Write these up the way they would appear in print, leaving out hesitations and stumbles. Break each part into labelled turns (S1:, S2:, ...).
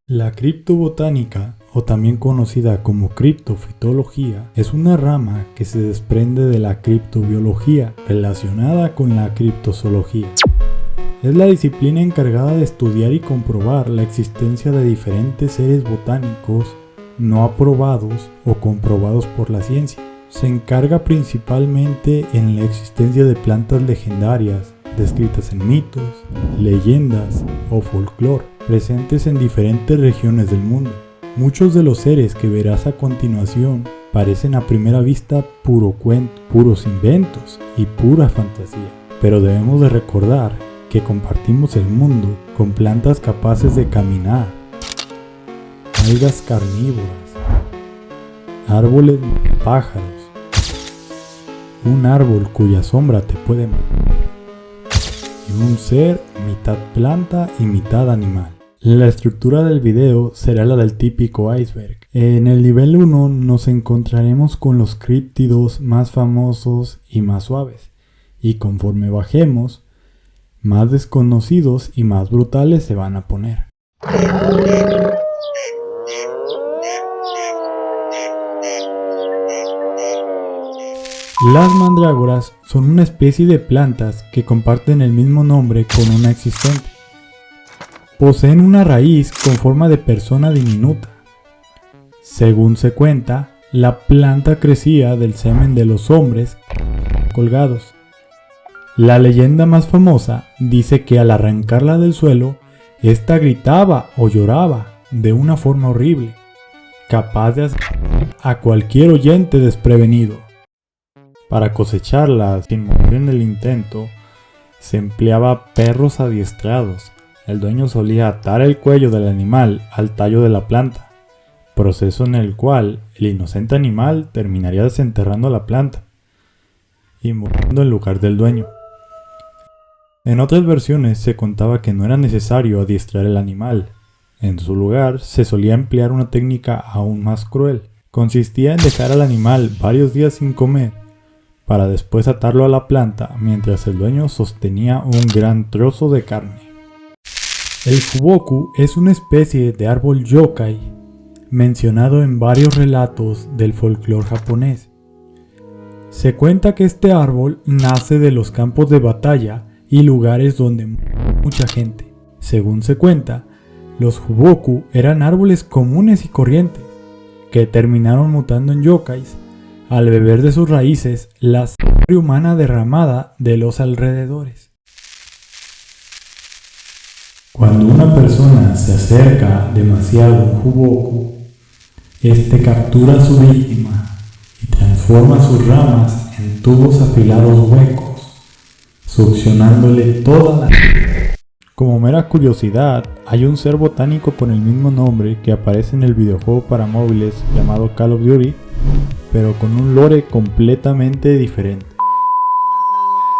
S1: La criptobotánica, o también conocida como criptofitología, es una rama que se desprende de la criptobiología relacionada con la criptozoología. Es la disciplina encargada de estudiar y comprobar la existencia de diferentes seres botánicos no aprobados o comprobados por la ciencia. Se encarga principalmente en la existencia de plantas legendarias descritas en mitos, leyendas o folclore, presentes en diferentes regiones del mundo. Muchos de los seres que verás a continuación parecen a primera vista puro cuento, puros inventos y pura fantasía, pero debemos de recordar que compartimos el mundo con plantas capaces de caminar, algas carnívoras, árboles, pájaros, un árbol cuya sombra te puede morir, y un ser mitad planta y mitad animal. La estructura del video será la del típico iceberg. En el nivel 1 nos encontraremos con los críptidos más famosos y más suaves, y conforme bajemos, más desconocidos y más brutales se van a poner. Las mandrágoras son una especie de plantas que comparten el mismo nombre con una existente. Poseen una raíz con forma de persona diminuta. Según se cuenta, la planta crecía del semen de los hombres colgados. La leyenda más famosa dice que al arrancarla del suelo, ésta gritaba o lloraba de una forma horrible, capaz de hacer a cualquier oyente desprevenido. Para cosecharla sin morir en el intento, se empleaba perros adiestrados. El dueño solía atar el cuello del animal al tallo de la planta, proceso en el cual el inocente animal terminaría desenterrando la planta y muriendo en lugar del dueño. En otras versiones se contaba que no era necesario adiestrar el animal. En su lugar se solía emplear una técnica aún más cruel. Consistía en dejar al animal varios días sin comer, para después atarlo a la planta mientras el dueño sostenía un gran trozo de carne. El fuboku es una especie de árbol yokai mencionado en varios relatos del folclore japonés. Se cuenta que este árbol nace de los campos de batalla y lugares donde mucha gente. Según se cuenta, los fuboku eran árboles comunes y corrientes que terminaron mutando en yokais al beber de sus raíces la sangre humana derramada de los alrededores. Cuando una persona se acerca demasiado a un fuboku, este captura a su víctima y transforma sus ramas en tubos afilados huecos, succionándole toda la... Como mera curiosidad, hay un ser botánico con el mismo nombre que aparece en el videojuego para móviles llamado Call of Duty, pero con un lore completamente diferente.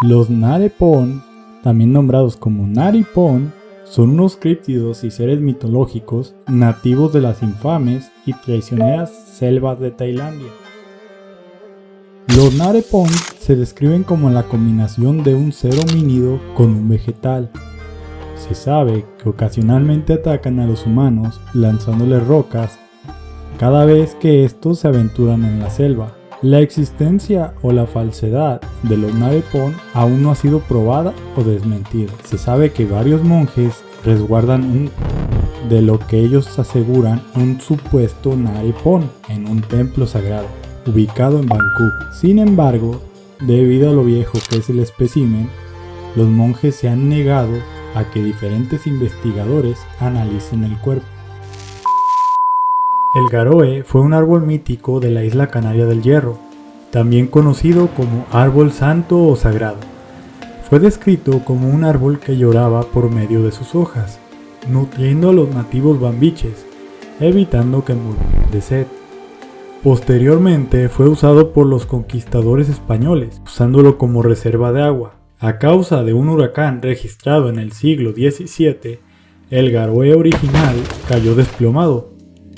S1: Los Narepon, también nombrados como Naripon, son unos críptidos y seres mitológicos nativos de las infames y traicioneras selvas de Tailandia. Los Narepon se describen como la combinación de un ser homínido con un vegetal. Se sabe que ocasionalmente atacan a los humanos lanzándoles rocas cada vez que estos se aventuran en la selva. La existencia o la falsedad de los Narepon aún no ha sido probada o desmentida. Se sabe que varios monjes resguardan de lo que ellos aseguran un supuesto Narepon en un templo sagrado ubicado en Bangkok. Sin embargo, debido a lo viejo que es el espécimen, los monjes se han negado a que diferentes investigadores analicen el cuerpo. El garoe fue un árbol mítico de la isla canaria del Hierro, también conocido como árbol santo o sagrado. Fue descrito como un árbol que lloraba por medio de sus hojas, nutriendo a los nativos bambiches, evitando que murieran de sed. Posteriormente fue usado por los conquistadores españoles, usándolo como reserva de agua. A causa de un huracán registrado en el siglo XVII, el Garoe original cayó desplomado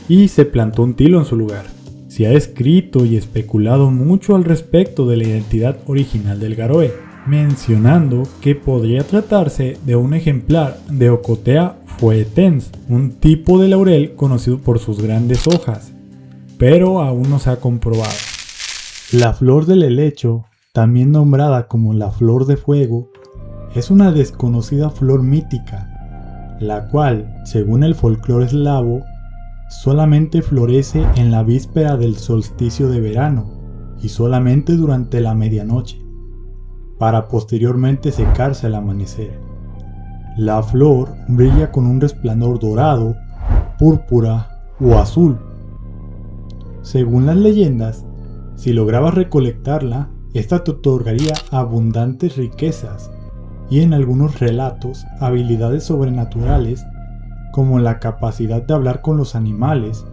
S1: y se plantó un tilo en su lugar. Se ha escrito y especulado mucho al respecto de la identidad original del Garoe, mencionando que podría tratarse de un ejemplar de Ocotea foetens, un tipo de laurel conocido por sus grandes hojas, pero aún no se ha comprobado. La flor del helecho, también nombrada como la flor de fuego, es una desconocida flor mítica, la cual, según el folclore eslavo, solamente florece en la víspera del solsticio de verano y solamente durante la medianoche, para posteriormente secarse al amanecer. La flor brilla con un resplandor dorado, púrpura o azul. Según las leyendas, si lograbas recolectarla, esta te otorgaría abundantes riquezas y en algunos relatos habilidades sobrenaturales como la capacidad de hablar con los animales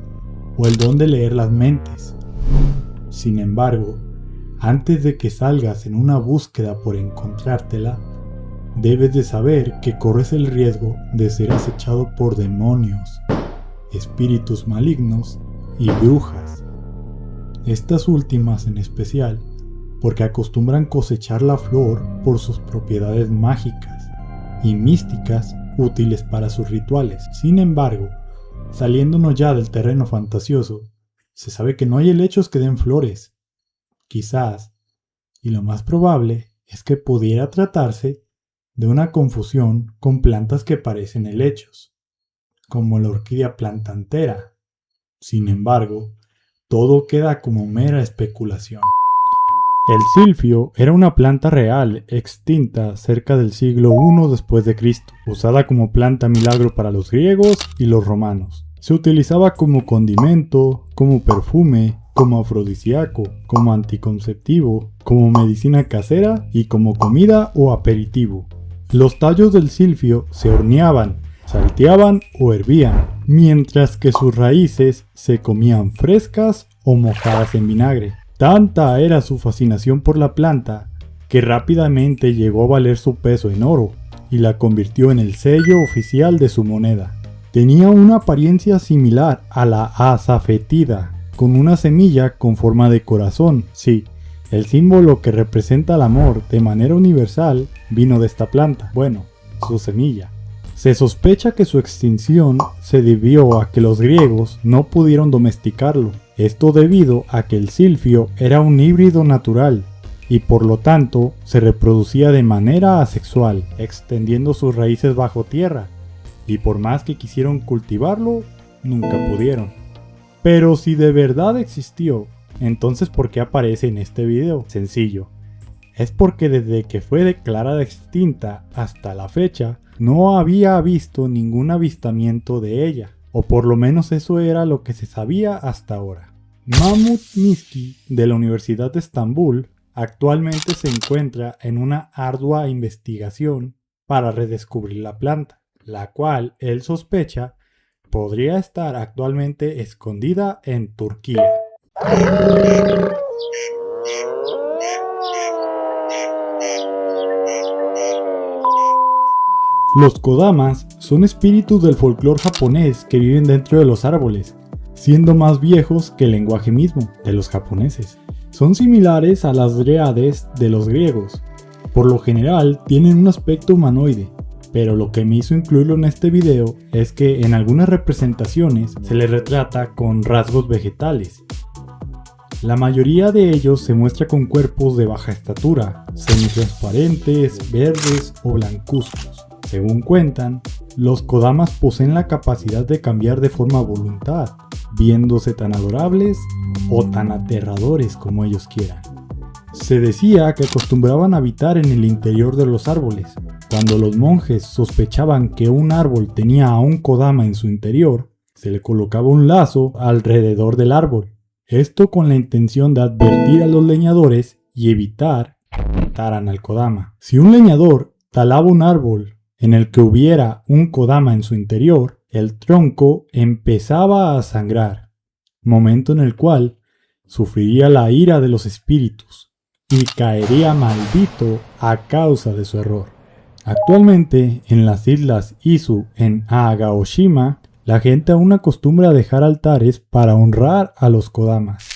S1: o el don de leer las mentes. Sin embargo, antes de que salgas en una búsqueda por encontrártela, debes de saber que corres el riesgo de ser acechado por demonios, espíritus malignos y brujas. Estas últimas en especial, porque acostumbran cosechar la flor por sus propiedades mágicas y místicas útiles para sus rituales. Sin embargo, saliéndonos ya del terreno fantasioso, se sabe que no hay helechos que den flores. Quizás, y lo más probable, es que pudiera tratarse de una confusión con plantas que parecen helechos, como la orquídea plantantera. Sin embargo, todo queda como mera especulación. El silfio era una planta real extinta cerca del siglo I después de Cristo, usada como planta milagro para los griegos y los romanos. Se utilizaba como condimento, como perfume, como afrodisíaco, como anticonceptivo, como medicina casera y como comida o aperitivo. Los tallos del silfio se horneaban, salteaban o hervían, mientras que sus raíces se comían frescas o mojadas en vinagre. Tanta era su fascinación por la planta que rápidamente llegó a valer su peso en oro y la convirtió en el sello oficial de su moneda. Tenía una apariencia similar a la azafetida, con una semilla con forma de corazón. Sí, el símbolo que representa el amor de manera universal vino de esta planta. Bueno, su semilla. Se sospecha que su extinción se debió a que los griegos no pudieron domesticarlo. Esto debido a que el silfio era un híbrido natural y por lo tanto se reproducía de manera asexual, extendiendo sus raíces bajo tierra, y por más que quisieron cultivarlo, nunca pudieron. Pero si de verdad existió, entonces ¿por qué aparece en este video? Sencillo, es porque desde que fue declarada extinta hasta la fecha, no había visto ningún avistamiento de ella, o por lo menos eso era lo que se sabía hasta ahora. Mahmut Miski de la Universidad de Estambul actualmente se encuentra en una ardua investigación para redescubrir la planta, la cual él sospecha podría estar actualmente escondida en Turquía. Los kodamas son espíritus del folclore japonés que viven dentro de los árboles, siendo más viejos que el lenguaje mismo de los japoneses. Son similares a las dríades de los griegos. Por lo general tienen un aspecto humanoide, pero lo que me hizo incluirlo en este video es que en algunas representaciones se les retrata con rasgos vegetales. La mayoría de ellos se muestra con cuerpos de baja estatura, semitransparentes, verdes o blancuzcos. Según cuentan, los kodamas poseen la capacidad de cambiar de forma a voluntad, viéndose tan adorables o tan aterradores como ellos quieran. Se decía que acostumbraban a habitar en el interior de los árboles. Cuando los monjes sospechaban que un árbol tenía a un kodama en su interior, se le colocaba un lazo alrededor del árbol. Esto con la intención de advertir a los leñadores y evitar que mataran al kodama. Si un leñador talaba un árbol en el que hubiera un kodama en su interior, el tronco empezaba a sangrar, momento en el cual sufriría la ira de los espíritus y caería maldito a causa de su error. Actualmente, en las islas Izu en Agaoshima, la gente aún acostumbra a dejar altares para honrar a los kodamas.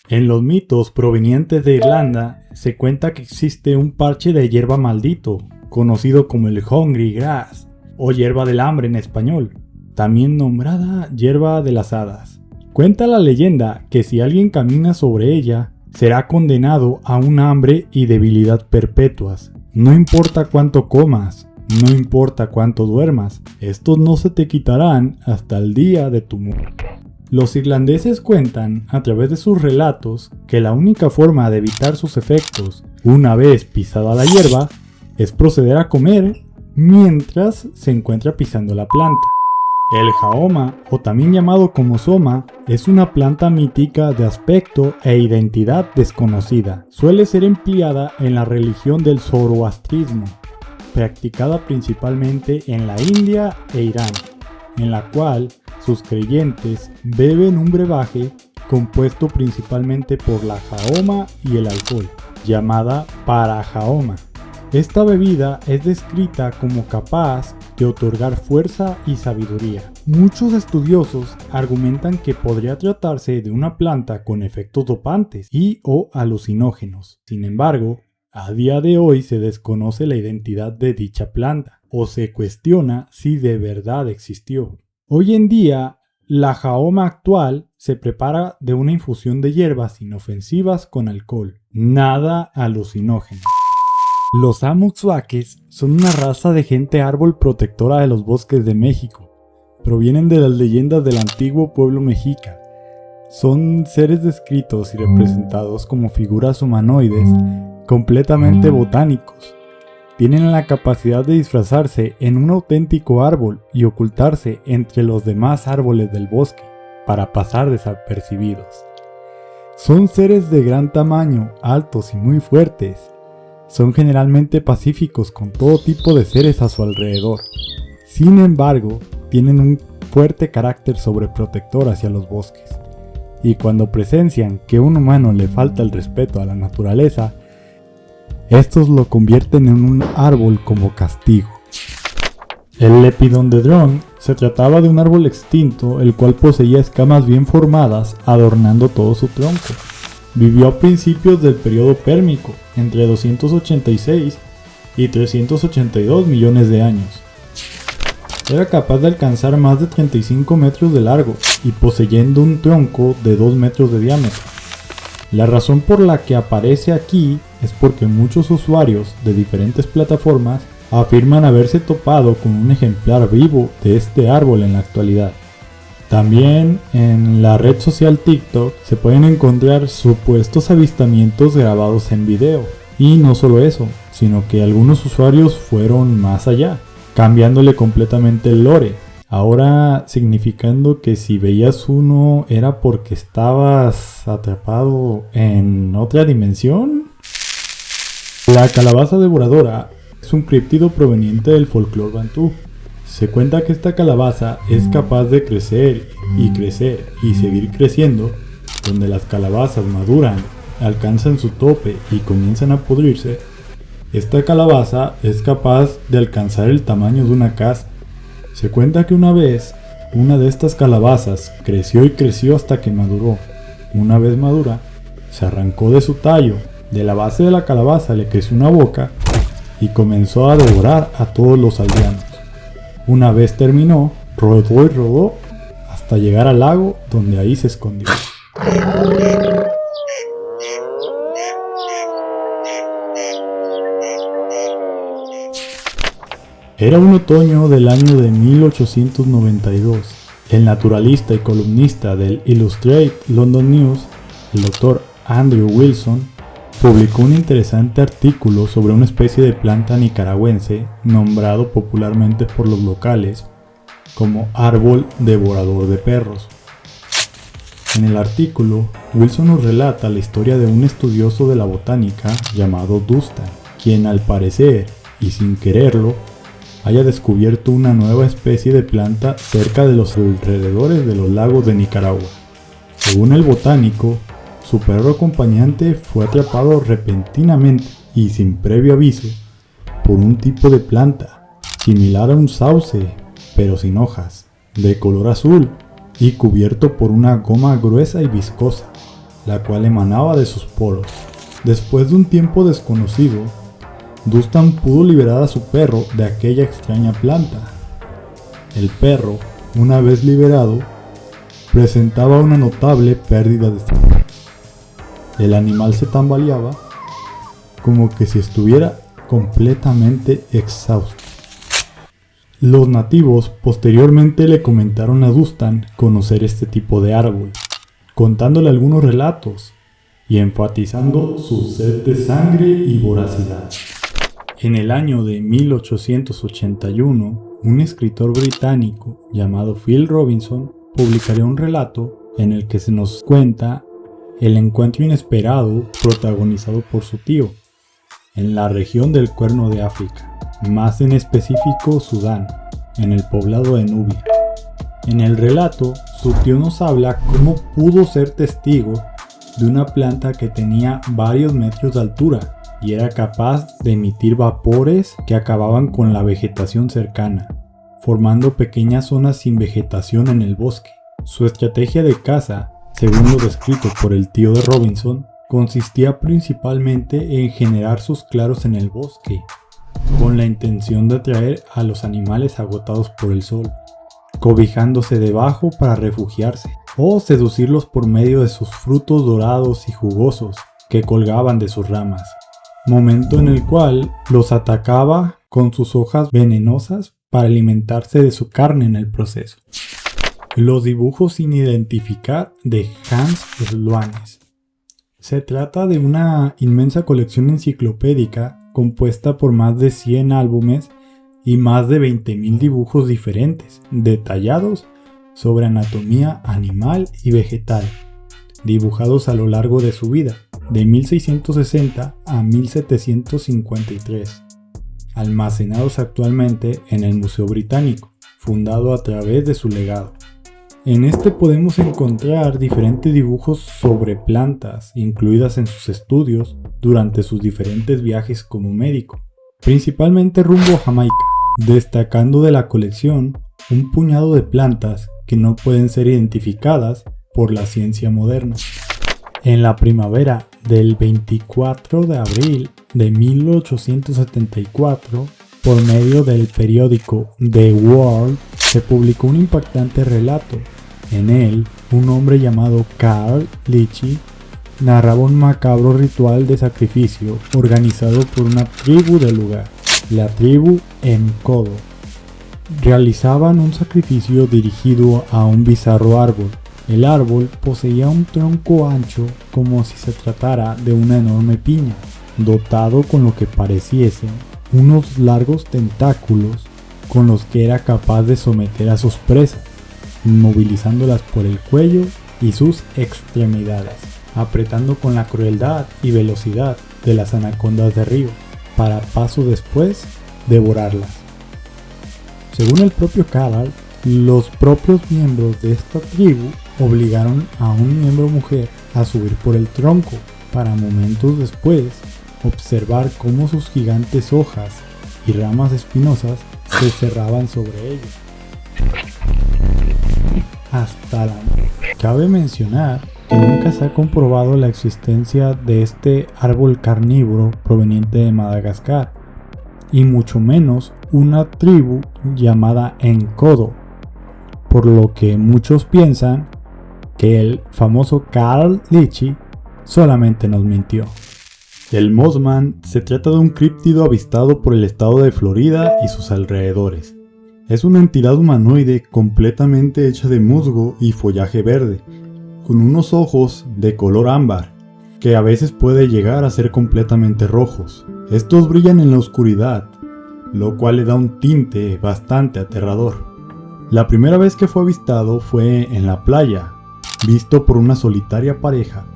S1: En los mitos provenientes de Irlanda, se cuenta que existe un parche de hierba maldito, conocido como el Hungry Grass, o hierba del hambre en español, también nombrada hierba de las hadas. Cuenta la leyenda que si alguien camina sobre ella, será condenado a un hambre y debilidad perpetuas. No importa cuánto comas, no importa cuánto duermas, estos no se te quitarán hasta el día de tu muerte. Los irlandeses cuentan, a través de sus relatos, que la única forma de evitar sus efectos, una vez pisada la hierba, es proceder a comer mientras se encuentra pisando la planta. El haoma, o también llamado como soma, es una planta mítica de aspecto e identidad desconocida. Suele ser empleada en la religión del zoroastrismo, practicada principalmente en la India e Irán, en la cual sus creyentes beben un brebaje compuesto principalmente por la haoma y el alcohol, llamada parahaoma. Esta bebida es descrita como capaz de otorgar fuerza y sabiduría. Muchos estudiosos argumentan que podría tratarse de una planta con efectos dopantes y o alucinógenos. Sin embargo, a día de hoy se desconoce la identidad de dicha planta o se cuestiona si de verdad existió. Hoy en día, la haoma actual se prepara de una infusión de hierbas inofensivas con alcohol, nada alucinógeno. Los Amuxbaques son una raza de gente árbol protectora de los bosques de México. Provienen de las leyendas del antiguo pueblo mexica. Son seres descritos y representados como figuras humanoides completamente botánicos. Tienen la capacidad de disfrazarse en un auténtico árbol y ocultarse entre los demás árboles del bosque para pasar desapercibidos. Son seres de gran tamaño, altos y muy fuertes. Son generalmente pacíficos con todo tipo de seres a su alrededor. Sin embargo, tienen un fuerte carácter sobreprotector hacia los bosques. Y cuando presencian que un humano le falta el respeto a la naturaleza, estos lo convierten en un árbol como castigo. El Lepidodendron se trataba de un árbol extinto el cual poseía escamas bien formadas adornando todo su tronco. Vivió a principios del periodo pérmico, entre 286 y 382 millones de años. Era capaz de alcanzar más de 35 metros de largo y poseyendo un tronco de 2 metros de diámetro. La razón por la que aparece aquí es porque muchos usuarios de diferentes plataformas afirman haberse topado con un ejemplar vivo de este árbol en la actualidad. También en la red social TikTok se pueden encontrar supuestos avistamientos grabados en video. Y no solo eso, sino que algunos usuarios fueron más allá, cambiándole completamente el lore. Ahora significando que si veías uno era porque estabas atrapado en otra dimensión. La calabaza devoradora es un críptido proveniente del folclore bantú. Se cuenta que esta calabaza es capaz de crecer y seguir creciendo. Donde las calabazas maduran, alcanzan su tope y comienzan a pudrirse, esta calabaza es capaz de alcanzar el tamaño de una casa. Se cuenta que una vez, una de estas calabazas creció y creció hasta que maduró. Una vez madura, se arrancó de su tallo. De la base de la calabaza le creció una boca y comenzó a devorar a todos los aldeanos. Una vez terminó, rodó y rodó hasta llegar al lago donde ahí se escondió. Era un otoño del año de 1892. El naturalista y columnista del Illustrated London News, el Dr. Andrew Wilson, publicó un interesante artículo sobre una especie de planta nicaragüense nombrado popularmente por los locales como árbol devorador de perros. En el artículo, Wilson nos relata la historia de un estudioso de la botánica llamado Dustin, quien al parecer, y sin quererlo, haya descubierto una nueva especie de planta cerca de los alrededores de los lagos de Nicaragua. Según el botánico, su perro acompañante fue atrapado repentinamente y sin previo aviso por un tipo de planta, similar a un sauce, pero sin hojas, de color azul y cubierto por una goma gruesa y viscosa, la cual emanaba de sus poros. Después de un tiempo desconocido, Dustan pudo liberar a su perro de aquella extraña planta. El perro, una vez liberado, presentaba una notable pérdida de sangre. El animal se tambaleaba como que si estuviera completamente exhausto. Los nativos posteriormente le comentaron a Dustan conocer este tipo de árbol, contándole algunos relatos y enfatizando su sed de sangre y voracidad. En el año de 1881, un escritor británico llamado Phil Robinson publicaría un relato en el que se nos cuenta el encuentro inesperado protagonizado por su tío en la región del Cuerno de África, más en específico Sudán, en el poblado de Nubia. En el relato, su tío nos habla cómo pudo ser testigo de una planta que tenía varios metros de altura y era capaz de emitir vapores que acababan con la vegetación cercana, formando pequeñas zonas sin vegetación en el bosque. Su estrategia de caza, según lo descrito por el tío de Robinson, consistía principalmente en generar sus claros en el bosque, con la intención de atraer a los animales agotados por el sol, cobijándose debajo para refugiarse, o seducirlos por medio de sus frutos dorados y jugosos que colgaban de sus ramas, momento en el cual los atacaba con sus hojas venenosas para alimentarse de su carne en el proceso. Los dibujos sin identificar de Hans Sloanes. Se trata de una inmensa colección enciclopédica compuesta por más de 100 álbumes y más de 20.000 dibujos diferentes, detallados sobre anatomía animal y vegetal, dibujados a lo largo de su vida, de 1660 a 1753, almacenados actualmente en el Museo Británico, fundado a través de su legado. En este podemos encontrar diferentes dibujos sobre plantas incluidas en sus estudios durante sus diferentes viajes como médico, principalmente rumbo a Jamaica, destacando de la colección un puñado de plantas que no pueden ser identificadas por la ciencia moderna. En la primavera del 24 de abril de 1874, por medio del periódico The World, se publicó un impactante relato. En él, un hombre llamado Carl Leachy narraba un macabro ritual de sacrificio organizado por una tribu del lugar, la tribu Enkodo. Realizaban un sacrificio dirigido a un bizarro árbol. El árbol poseía un tronco ancho como si se tratara de una enorme piña, dotado con lo que pareciesen unos largos tentáculos con los que era capaz de someter a sus presas, inmovilizándolas por el cuello y sus extremidades, apretando con la crueldad y velocidad de las anacondas de río, para paso después devorarlas. Según el propio Carl, los propios miembros de esta tribu obligaron a un miembro mujer a subir por el tronco para momentos después observar cómo sus gigantes hojas y ramas espinosas se cerraban sobre ellos. Hasta la muerte. Cabe mencionar que nunca se ha comprobado la existencia de este árbol carnívoro proveniente de Madagascar, y mucho menos una tribu llamada Enkodo, por lo que muchos piensan que el famoso Carl Leachy solamente nos mintió. El Mothman se trata de un críptido avistado por el estado de Florida y sus alrededores. Es una entidad humanoide completamente hecha de musgo y follaje verde, con unos ojos de color ámbar, que a veces puede llegar a ser completamente rojos. Estos brillan en la oscuridad, lo cual le da un tinte bastante aterrador. La primera vez que fue avistado fue en la playa, visto por una solitaria pareja,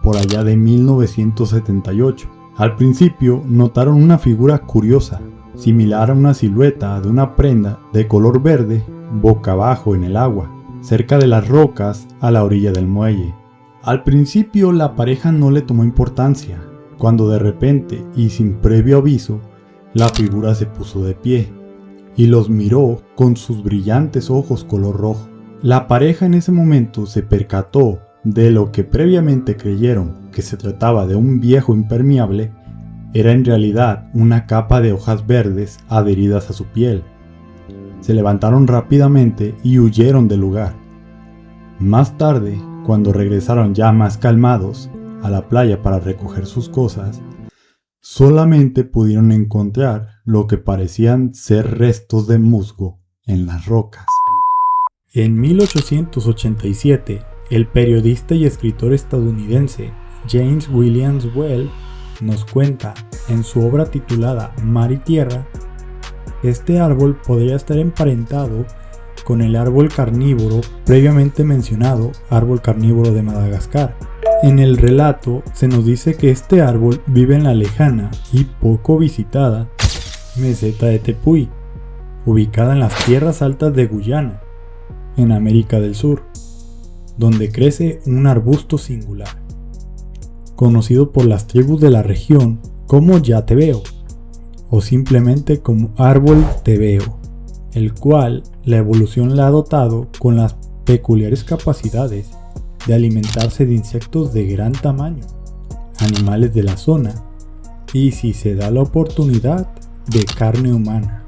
S1: por allá de 1978. Al principio notaron una figura curiosa, similar a una silueta de una prenda de color verde boca abajo en el agua, cerca de las rocas a la orilla del muelle. Al principio la pareja no le tomó importancia, cuando de repente y sin previo aviso, la figura se puso de pie y los miró con sus brillantes ojos color rojo. La pareja en ese momento se percató de lo que previamente creyeron que se trataba de un viejo impermeable, era en realidad una capa de hojas verdes adheridas a su piel. Se levantaron rápidamente y huyeron del lugar. Más tarde, cuando regresaron ya más calmados a la playa para recoger sus cosas, solamente pudieron encontrar lo que parecían ser restos de musgo en las rocas. En 1887, el periodista y escritor estadounidense James William Well nos cuenta en su obra titulada Mar y Tierra, este árbol podría estar emparentado con el árbol carnívoro previamente mencionado, árbol carnívoro de Madagascar. En el relato se nos dice que este árbol vive en la lejana y poco visitada meseta de Tepuy, ubicada en las tierras altas de Guyana, en América del Sur, donde crece un arbusto singular, conocido por las tribus de la región como yatebeo, o simplemente como árbol tebeo, el cual la evolución le ha dotado con las peculiares capacidades de alimentarse de insectos de gran tamaño, animales de la zona y, si se da la oportunidad, de carne humana.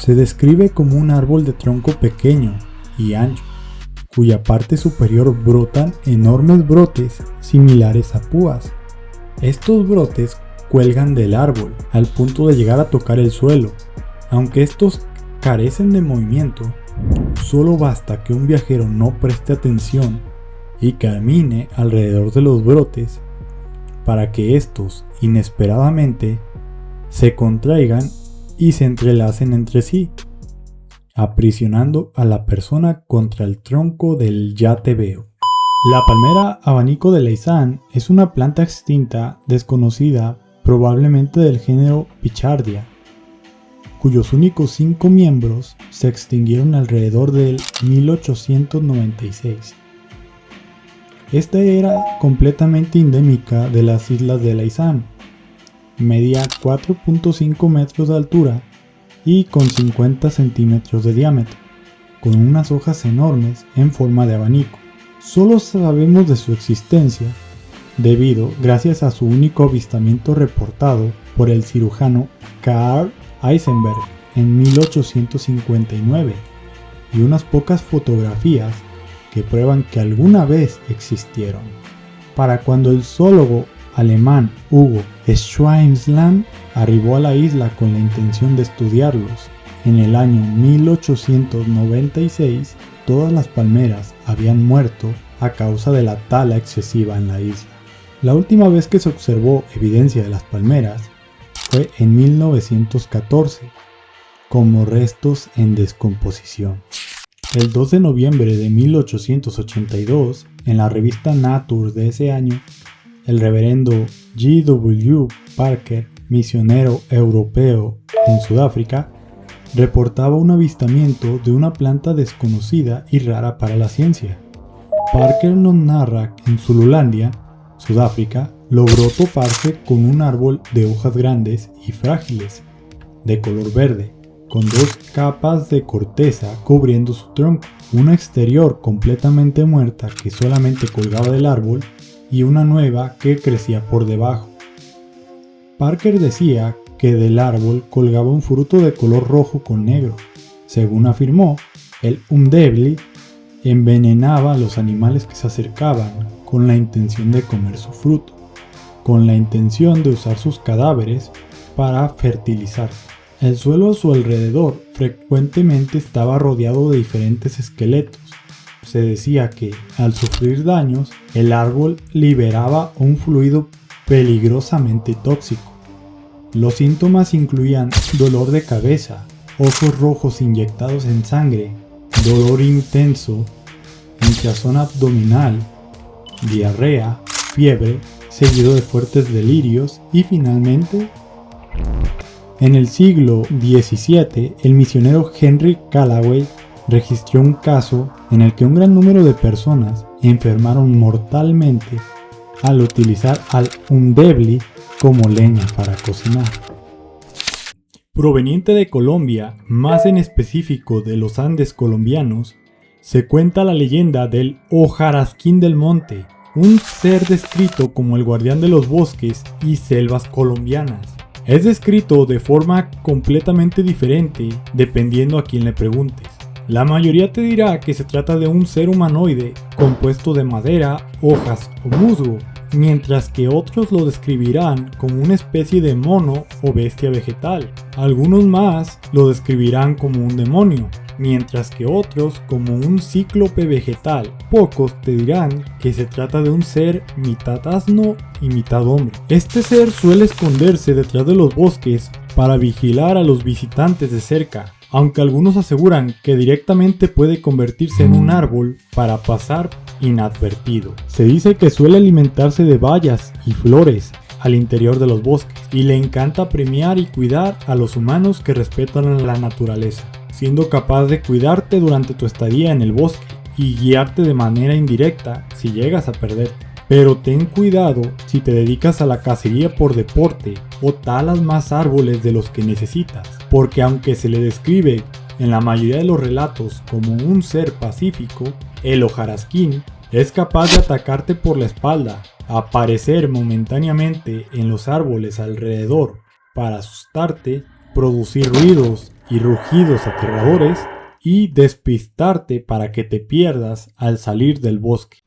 S1: Se describe como un árbol de tronco pequeño y ancho, cuya parte superior brotan enormes brotes similares a púas. Estos brotes cuelgan del árbol al punto de llegar a tocar el suelo. Aunque estos carecen de movimiento, solo basta que un viajero no preste atención y camine alrededor de los brotes para que estos inesperadamente se contraigan y se entrelacen entre sí, aprisionando a la persona contra el tronco del yatebeo. La palmera abanico de Laysan es una planta extinta desconocida, probablemente del género Pichardia, cuyos únicos 5 miembros se extinguieron alrededor del 1896. Esta era completamente endémica de las islas de Laysan. Medía 4.5 metros de altura y con 50 centímetros de diámetro, con unas hojas enormes en forma de abanico. Solo sabemos de su existencia gracias a su único avistamiento reportado por el cirujano Carl Eisenberg en 1859 y unas pocas fotografías que prueban que alguna vez existieron. Para cuando el zoólogo alemán Hugo Schweinsland arribó a la isla con la intención de estudiarlos, en el año 1896 todas las palmeras habían muerto a causa de la tala excesiva en la isla. La última vez que se observó evidencia de las palmeras fue en 1914, como restos en descomposición. El 2 de noviembre de 1882, en la revista Nature de ese año, el reverendo G.W. Parker, misionero europeo en Sudáfrica, reportaba un avistamiento de una planta desconocida y rara para la ciencia. Parker nos narra que en Zululandia, Sudáfrica, logró toparse con un árbol de hojas grandes y frágiles, de color verde, con 2 capas de corteza cubriendo su tronco, una exterior completamente muerta que solamente colgaba del árbol y una nueva que crecía por debajo. Parker decía que del árbol colgaba un fruto de color rojo con negro. Según afirmó, el Umdebli envenenaba a los animales que se acercaban con la intención de comer su fruto, con la intención de usar sus cadáveres para fertilizarse. El suelo a su alrededor frecuentemente estaba rodeado de diferentes esqueletos. Se decía que, al sufrir daños, el árbol liberaba un fluido peligrosamente tóxico. Los síntomas incluían dolor de cabeza, ojos rojos inyectados en sangre, dolor intenso, hinchazón abdominal, diarrea, fiebre, seguido de fuertes delirios y finalmente, en el siglo XVII, el misionero Henry Callaway registró un caso en el que un gran número de personas enfermaron mortalmente al utilizar al undebli como leña para cocinar. Proveniente de Colombia, más en específico de los Andes colombianos, se cuenta la leyenda del hojarasquín del monte, un ser descrito como el guardián de los bosques y selvas colombianas. Es descrito de forma completamente diferente dependiendo a quien le preguntes. La mayoría te dirá que se trata de un ser humanoide compuesto de madera, hojas o musgo, mientras que otros lo describirán como una especie de mono o bestia vegetal. Algunos más lo describirán como un demonio, mientras que otros como un cíclope vegetal. Pocos te dirán que se trata de un ser mitad asno y mitad hombre. Este ser suele esconderse detrás de los bosques para vigilar a los visitantes de cerca, aunque algunos aseguran que directamente puede convertirse en un árbol para pasar inadvertido. Se dice que suele alimentarse de bayas y flores al interior de los bosques y le encanta premiar y cuidar a los humanos que respetan a la naturaleza, siendo capaz de cuidarte durante tu estadía en el bosque y guiarte de manera indirecta si llegas a perderte. Pero ten cuidado si te dedicas a la cacería por deporte o talas más árboles de los que necesitas, porque aunque se le describe en la mayoría de los relatos como un ser pacífico, el hojarasquín es capaz de atacarte por la espalda, aparecer momentáneamente en los árboles alrededor para asustarte, producir ruidos y rugidos aterradores y despistarte para que te pierdas al salir del bosque.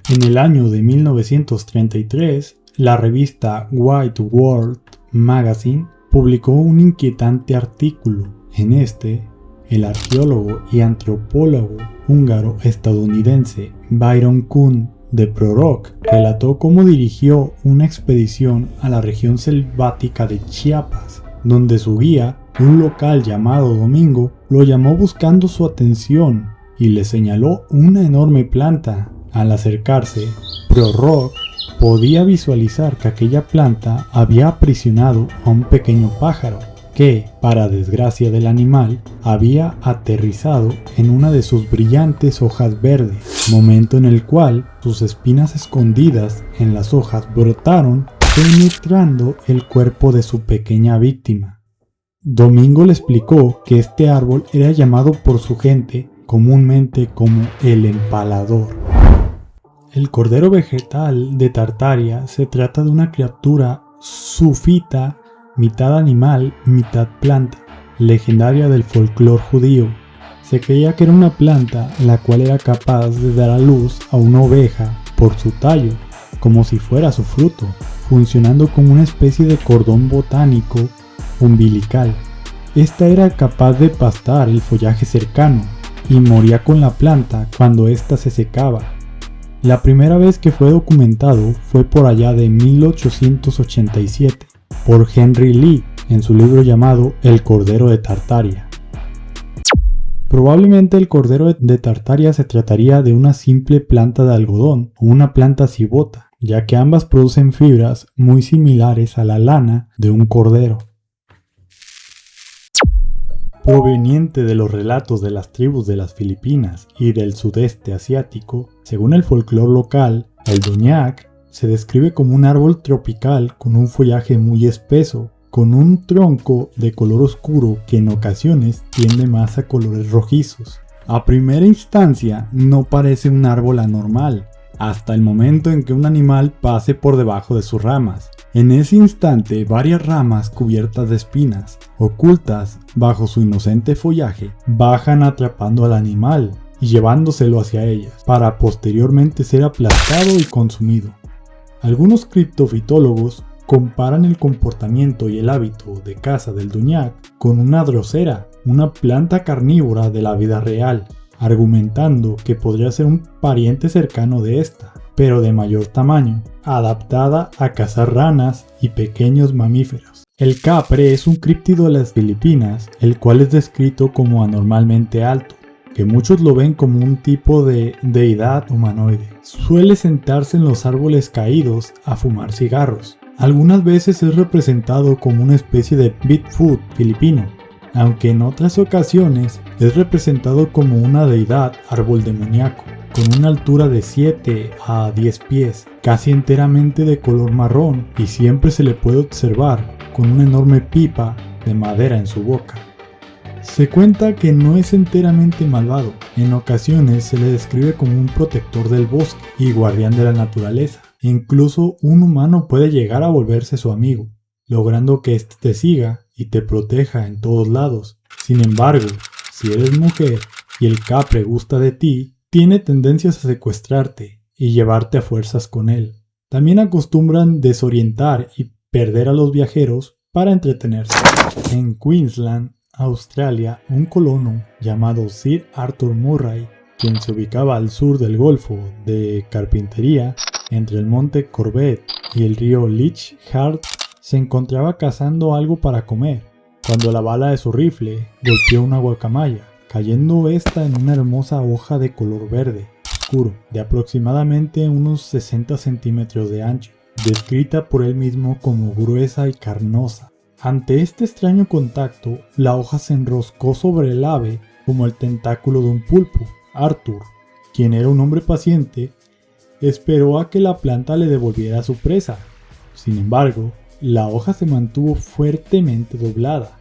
S1: En el año de 1933, la revista White World Magazine publicó un inquietante artículo. En este, el arqueólogo y antropólogo húngaro-estadounidense Byron Kuhn de Prorok relató cómo dirigió una expedición a la región selvática de Chiapas, donde su guía, un local llamado Domingo, lo llamó buscando su atención y le señaló una enorme planta. Al acercarse, Prorok podía visualizar que aquella planta había aprisionado a un pequeño pájaro que, para desgracia del animal, había aterrizado en una de sus brillantes hojas verdes, momento en el cual sus espinas escondidas en las hojas brotaron, penetrando el cuerpo de su pequeña víctima. Domingo le explicó que este árbol era llamado por su gente comúnmente como el empalador. El cordero vegetal de Tartaria se trata de una criatura sufita, mitad animal, mitad planta, legendaria del folclore judío. Se creía que era una planta la cual era capaz de dar a luz a una oveja por su tallo, como si fuera su fruto, funcionando como una especie de cordón botánico umbilical. Esta era capaz de pastar el follaje cercano y moría con la planta cuando ésta se secaba. La primera vez que fue documentado fue por allá de 1887 por Henry Lee en su libro llamado El Cordero de Tartaria. Probablemente el cordero de Tartaria se trataría de una simple planta de algodón o una planta cibota, ya que ambas producen fibras muy similares a la lana de un cordero. Proveniente de los relatos de las tribus de las Filipinas y del sudeste asiático, según el folclore local, el doñac se describe como un árbol tropical con un follaje muy espeso, con un tronco de color oscuro que en ocasiones tiende más a colores rojizos. A primera instancia no parece un árbol anormal, hasta el momento en que un animal pase por debajo de sus ramas. En ese instante, varias ramas cubiertas de espinas, ocultas bajo su inocente follaje, bajan atrapando al animal y llevándoselo hacia ellas, para posteriormente ser aplastado y consumido. Algunos criptofitólogos comparan el comportamiento y el hábito de caza del doñac con una drosera, una planta carnívora de la vida real, argumentando que podría ser un pariente cercano de esta, pero de mayor tamaño, adaptada a cazar ranas y pequeños mamíferos. El capre es un críptido de las Filipinas, el cual es descrito como anormalmente alto, que muchos lo ven como un tipo de deidad humanoide. Suele sentarse en los árboles caídos a fumar cigarros, Algunas veces es representado como una especie de Bigfoot filipino, aunque en otras ocasiones es representado como una deidad árbol demoníaco, con una altura de 7 a 10 pies, casi enteramente de color marrón, y siempre se le puede observar con una enorme pipa de madera en su boca. Se cuenta que no es enteramente malvado, en ocasiones se le describe como un protector del bosque y guardián de la naturaleza. Incluso un humano puede llegar a volverse su amigo, logrando que éste te siga y te proteja en todos lados. Sin embargo, si eres mujer y el capre gusta de ti, tiene tendencias a secuestrarte y llevarte a fuerzas con él. También acostumbran desorientar y perder a los viajeros para entretenerse. En Queensland, Australia, un colono llamado Sir Arthur Murray, quien se ubicaba al sur del Golfo de Carpintería, entre el monte Corbett y el río Leach Hart, se encontraba cazando algo para comer, cuando la bala de su rifle golpeó una guacamaya, cayendo esta en una hermosa hoja de color verde oscuro, de aproximadamente unos 60 centímetros de ancho, descrita por él mismo como gruesa y carnosa. Ante este extraño contacto, la hoja se enroscó sobre el ave como el tentáculo de un pulpo. Arthur, quien era un hombre paciente, esperó a que la planta le devolviera su presa. Sin embargo, la hoja se mantuvo fuertemente doblada.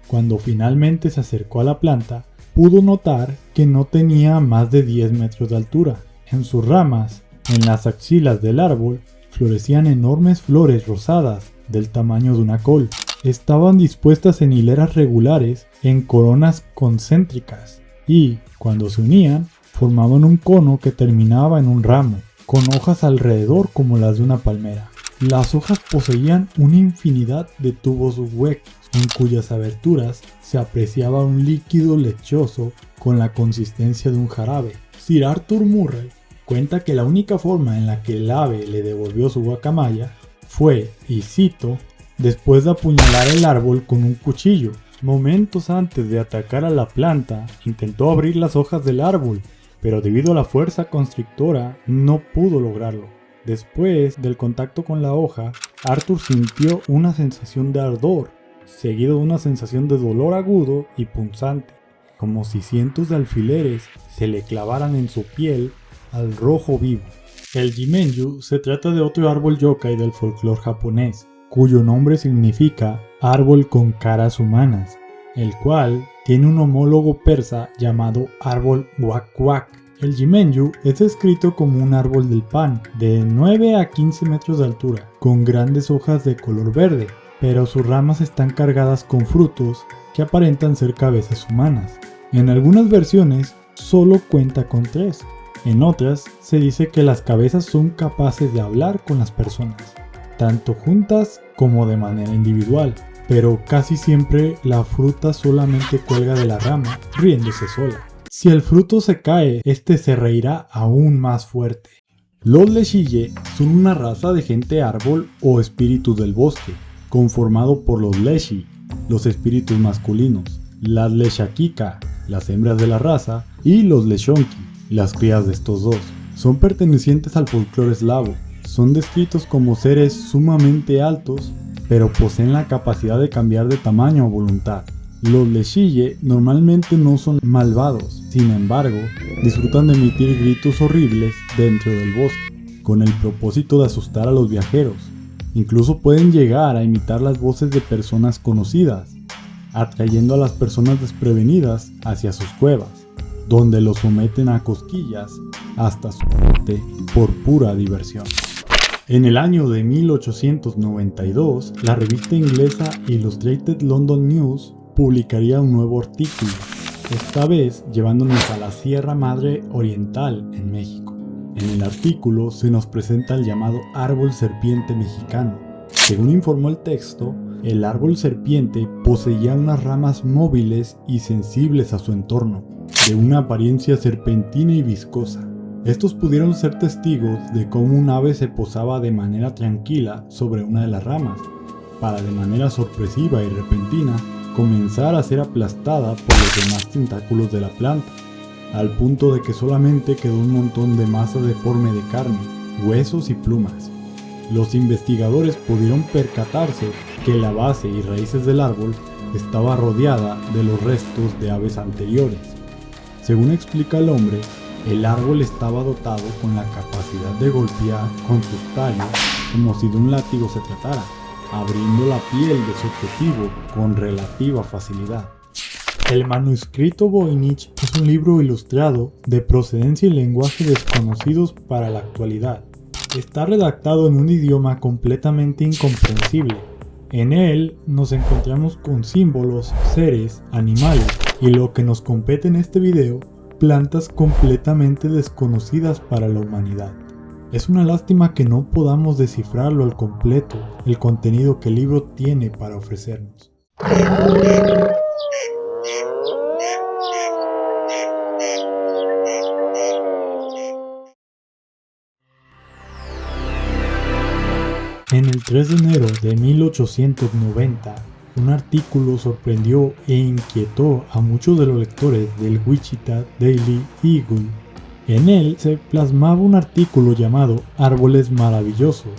S1: Cuando finalmente se acercó a la planta, pudo notar que no tenía más de 10 metros de altura. En sus ramas, en las axilas del árbol, florecían enormes flores rosadas del tamaño de una col. Estaban dispuestas en hileras regulares en coronas concéntricas y, cuando se unían, formaban un cono que terminaba en un ramo, con hojas alrededor como las de una palmera. Las hojas poseían una infinidad de tubos huecos, en cuyas aberturas se apreciaba un líquido lechoso con la consistencia de un jarabe. Sir Arthur Murray cuenta que la única forma en la que el ave le devolvió su guacamaya fue, y cito, después de apuñalar el árbol con un cuchillo. Momentos antes de atacar a la planta, intentó abrir las hojas del árbol, pero debido a la fuerza constrictora no pudo lograrlo. Después del contacto con la hoja, Arthur sintió una sensación de ardor, seguido de una sensación de dolor agudo y punzante, como si cientos de alfileres se le clavaran en su piel al rojo vivo. El jimenyu se trata de otro árbol yokai del folclore japonés, cuyo nombre significa árbol con caras humanas, el cual tiene un homólogo persa llamado árbol wak-wak. El jimenyu es descrito como un árbol del pan de 9 a 15 metros de altura, con grandes hojas de color verde, pero sus ramas están cargadas con frutos que aparentan ser cabezas humanas. En algunas versiones solo cuenta con 3, en otras se dice que las cabezas son capaces de hablar con las personas, tanto juntas como de manera individual, pero casi siempre la fruta solamente cuelga de la rama, riéndose sola. Si el fruto se cae, este se reirá aún más fuerte. Los Leshiye son una raza de gente árbol o espíritus del bosque, conformado por los Leshi, los espíritus masculinos, las Leshakika, las hembras de la raza, y los Leshonki, las crías de estos dos. Son pertenecientes al folclore eslavo. Son descritos como seres sumamente altos, pero poseen la capacidad de cambiar de tamaño a voluntad. Los Leshiye normalmente no son malvados, sin embargo, disfrutan de emitir gritos horribles dentro del bosque, con el propósito de asustar a los viajeros. Incluso pueden llegar a imitar las voces de personas conocidas, atrayendo a las personas desprevenidas hacia sus cuevas, donde los someten a cosquillas hasta su muerte por pura diversión. En el año de 1892, la revista inglesa Illustrated London News publicaría un nuevo artículo, esta vez llevándonos a la Sierra Madre Oriental en México. En el artículo se nos presenta el llamado árbol serpiente mexicano. Según informó el texto, el árbol serpiente poseía unas ramas móviles y sensibles a su entorno, de una apariencia serpentina y viscosa. Estos pudieron ser testigos de cómo un ave se posaba de manera tranquila sobre una de las ramas, para de manera sorpresiva y repentina comenzar a ser aplastada por los demás tentáculos de la planta, al punto de que solamente quedó un montón de masa deforme de carne, huesos y plumas. los investigadores pudieron percatarse que la base y raíces del árbol estaba rodeada de los restos de aves anteriores. Según explica el hombre, el árbol estaba dotado con la capacidad de golpear con sus tallos como si de un látigo se tratara, abriendo la piel de su objetivo con relativa facilidad. El manuscrito Voynich es un libro ilustrado de procedencia y lenguaje desconocidos para la actualidad. Está redactado en un idioma completamente incomprensible. En él nos encontramos con símbolos, seres, animales y lo que nos compete en este video, plantas completamente desconocidas para la humanidad. Es una lástima que no podamos descifrarlo al completo, el contenido que el libro tiene para ofrecernos. En el 3 de enero de 1890, un artículo sorprendió e inquietó a muchos de los lectores del Wichita Daily Eagle. En él se plasmaba un artículo llamado Árboles Maravillosos.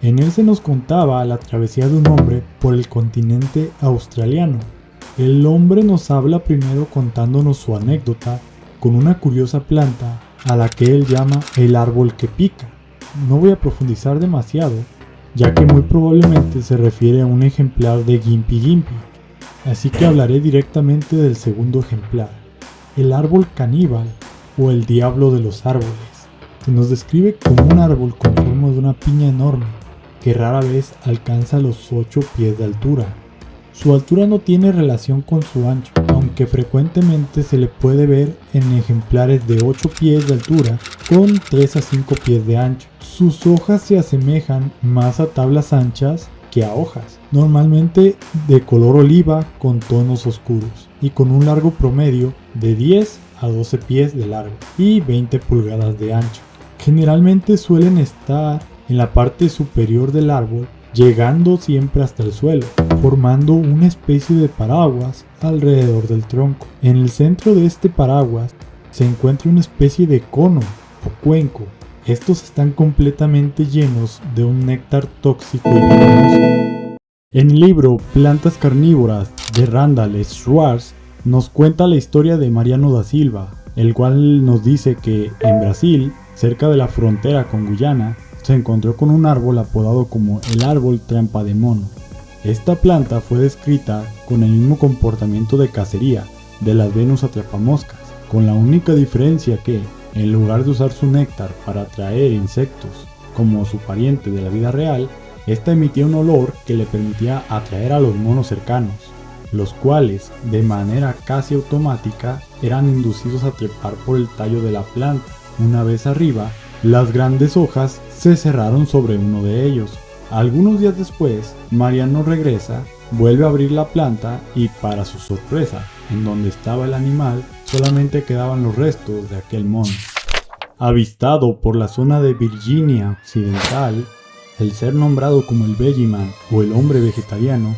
S1: En él se nos contaba la travesía de un hombre por el continente australiano. El hombre nos habla primero contándonos su anécdota con una curiosa planta a la que él llama el árbol que pica. No voy a profundizar demasiado, ya que muy probablemente se refiere a un ejemplar de Gimpy Gimpy, así que hablaré directamente del segundo ejemplar, el árbol caníbal o el diablo de los árboles. Se nos describe como un árbol con forma de una piña enorme, que rara vez alcanza los 8 pies de altura. Su altura no tiene relación con su ancho, aunque frecuentemente se le puede ver en ejemplares de 8 pies de altura con 3 a 5 pies de ancho. Sus hojas se asemejan más a tablas anchas que a hojas, normalmente de color oliva con tonos oscuros y con un largo promedio de 10 a 12 pies de largo y 20 pulgadas de ancho. Generalmente suelen estar en la parte superior del árbol, llegando siempre hasta el suelo, formando una especie de paraguas alrededor del tronco. En el centro de este paraguas se encuentra una especie de cono o cuenco. Estos están completamente llenos de un néctar tóxico y venenoso. En el libro Plantas Carnívoras de Randall Schwartz nos cuenta la historia de Mariano da Silva, el cual nos dice que en Brasil, cerca de la frontera con Guyana, se encontró con un árbol apodado como el árbol trampa de mono. Esta planta fue descrita con el mismo comportamiento de cacería de las Venus atrapamoscas, con la única diferencia que, en lugar de usar su néctar para atraer insectos como su pariente de la vida real, esta emitía un olor que le permitía atraer a los monos cercanos, los cuales, de manera casi automática, eran inducidos a trepar por el tallo de la planta. Una vez arriba, las grandes hojas se cerraron sobre uno de ellos. Algunos días después, Mariano regresa, vuelve a abrir la planta y, para su sorpresa, en donde estaba el animal, solamente quedaban los restos de aquel mono. Avistado por la zona de Virginia Occidental, el ser nombrado como el Veggieman o el hombre vegetariano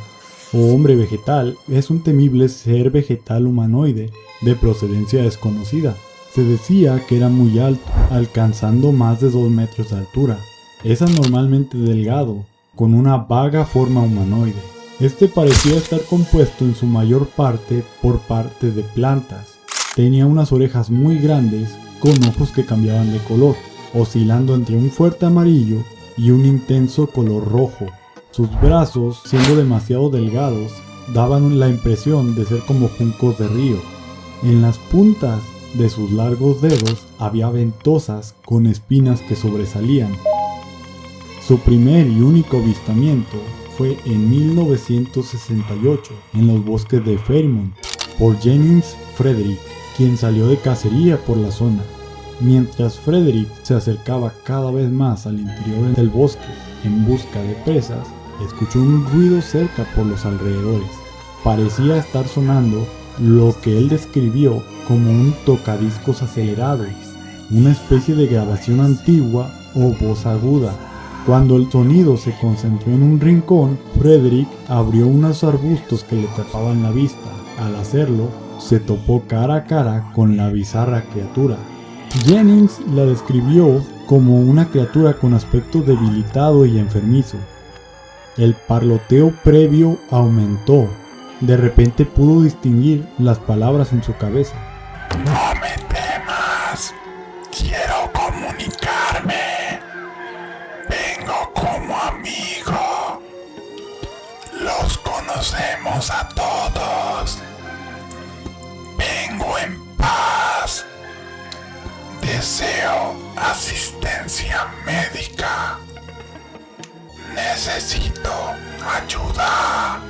S1: o hombre vegetal es un temible ser vegetal humanoide de procedencia desconocida. Se decía que era muy alto, alcanzando más de 2 metros de altura. Es anormalmente delgado, con una vaga forma humanoide. Este parecía estar compuesto en su mayor parte por partes de plantas. Tenía unas orejas muy grandes, con ojos que cambiaban de color, oscilando entre un fuerte amarillo y un intenso color rojo. Sus brazos, siendo demasiado delgados, daban la impresión de ser como juncos de río. En las puntas de sus largos dedos había ventosas con espinas que sobresalían. Su primer y único avistamiento fue en 1968 en los bosques de Fairmont por Jennings Frederick, quien salió de cacería por la zona. Mientras Frederick se acercaba cada vez más al interior del bosque en busca de presas, escuchó un ruido cerca por los alrededores. Parecía estar sonando lo que él describió como un tocadiscos acelerado, una especie de grabación antigua o voz aguda. Cuando el sonido se concentró en un rincón, Frederick abrió unos arbustos que le tapaban la vista. Al hacerlo, se topó cara a cara con la bizarra criatura. Jennings la describió como una criatura con aspecto debilitado y enfermizo. El parloteo previo aumentó. De repente pudo distinguir las palabras en su cabeza.
S2: No me temas, quiero comunicarme. Vengo como amigo. Los conocemos a todos. Vengo en paz. Deseo asistencia médica. Necesito ayuda.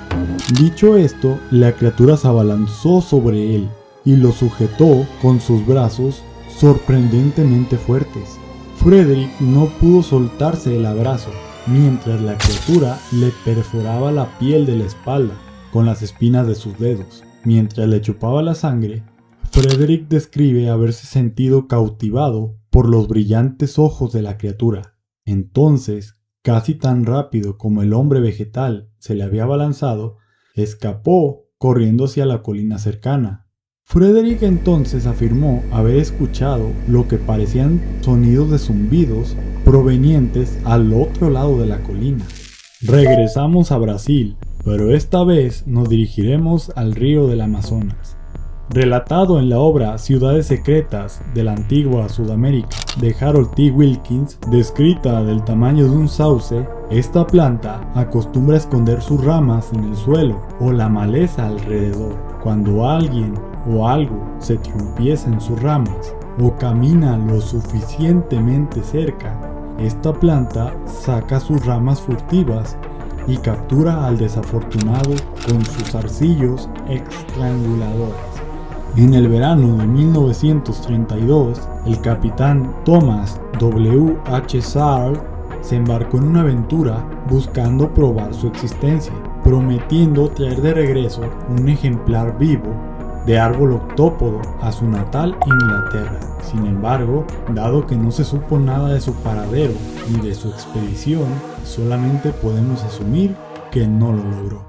S1: Dicho esto, la criatura se abalanzó sobre él y lo sujetó con sus brazos sorprendentemente fuertes. Frederick no pudo soltarse del abrazo, mientras la criatura le perforaba la piel de la espalda con las espinas de sus dedos. Mientras le chupaba la sangre, Frederick describe haberse sentido cautivado por los brillantes ojos de la criatura. Entonces, casi tan rápido como el hombre vegetal se le había abalanzado, escapó corriendo hacia la colina cercana. Frederick entonces afirmó haber escuchado lo que parecían sonidos de zumbidos provenientes al otro lado de la colina. Regresamos a Brasil, pero esta vez nos dirigiremos al río del Amazonas. Relatado en la obra Ciudades Secretas de la Antigua Sudamérica de Harold T. Wilkins, descrita del tamaño de un sauce, esta planta acostumbra a esconder sus ramas en el suelo o la maleza alrededor. Cuando alguien o algo se trompieza en sus ramas o camina lo suficientemente cerca, esta planta saca sus ramas furtivas y captura al desafortunado con sus zarcillos estranguladores. En el verano de 1932, el capitán Thomas W. H. Saar se embarcó en una aventura buscando probar su existencia, prometiendo traer de regreso un ejemplar vivo de árbol octópodo a su natal Inglaterra. Sin embargo, dado que no se supo nada de su paradero ni de su expedición, solamente podemos asumir que no lo logró.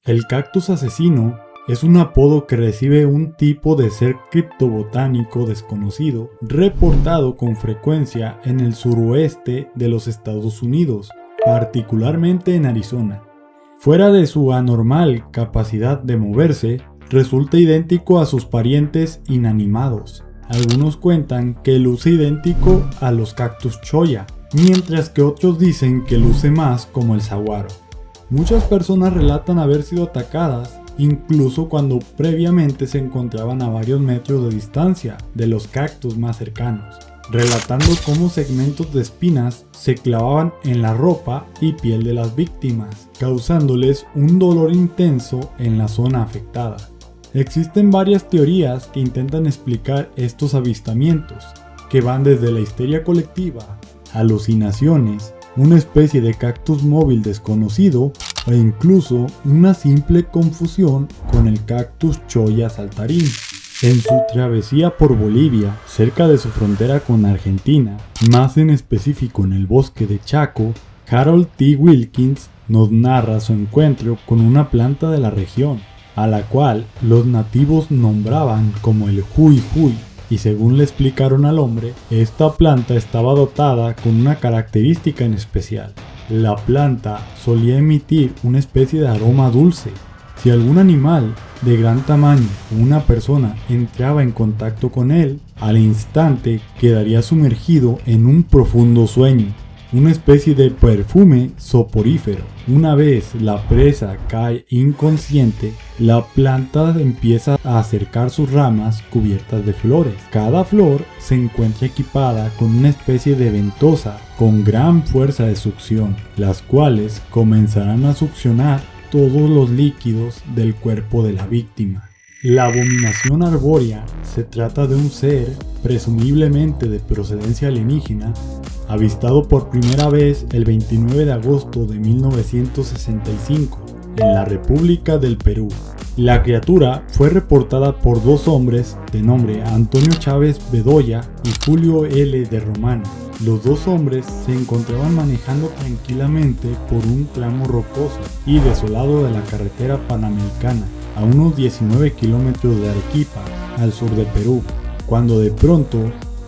S1: El cactus asesino es un apodo que recibe un tipo de ser criptobotánico desconocido, reportado con frecuencia en el suroeste de los Estados Unidos, particularmente en Arizona. Fuera de su anormal capacidad de moverse, resulta idéntico a sus parientes inanimados. Algunos cuentan que luce idéntico a los cactus cholla, mientras que otros dicen que luce más como el saguaro. Muchas personas relatan haber sido atacadas incluso cuando previamente se encontraban a varios metros de distancia de los cactus más cercanos, relatando cómo segmentos de espinas se clavaban en la ropa y piel de las víctimas, causándoles un dolor intenso en la zona afectada. Existen varias teorías que intentan explicar estos avistamientos, que van desde la histeria colectiva, alucinaciones, una especie de cactus móvil desconocido e incluso una simple confusión con el cactus cholla saltarín. En su travesía por Bolivia, cerca de su frontera con Argentina, más en específico en el bosque de Chaco, Harold T. Wilkins nos narra su encuentro con una planta de la región, a la cual los nativos nombraban como el Huy Huy, y según le explicaron al hombre, esta planta estaba dotada con una característica en especial. La planta solía emitir una especie de aroma dulce. Si algún animal de gran tamaño o una persona entraba en contacto con él, al instante quedaría sumergido en un profundo sueño, una especie de perfume soporífero. Una vez la presa cae inconsciente, la planta empieza a acercar sus ramas cubiertas de flores. Cada flor se encuentra equipada con una especie de ventosa con gran fuerza de succión, las cuales comenzarán a succionar todos los líquidos del cuerpo de la víctima. La abominación arbórea se trata de un ser, presumiblemente de procedencia alienígena, avistado por primera vez el 29 de agosto de 1965 en la República del Perú. La criatura fue reportada por dos hombres de nombre Antonio Chávez Bedoya y Julio L. de Romano. Los dos hombres se encontraban manejando tranquilamente por un tramo rocoso y desolado de la carretera panamericana, a unos 19 kilómetros de Arequipa, al sur de Perú, cuando de pronto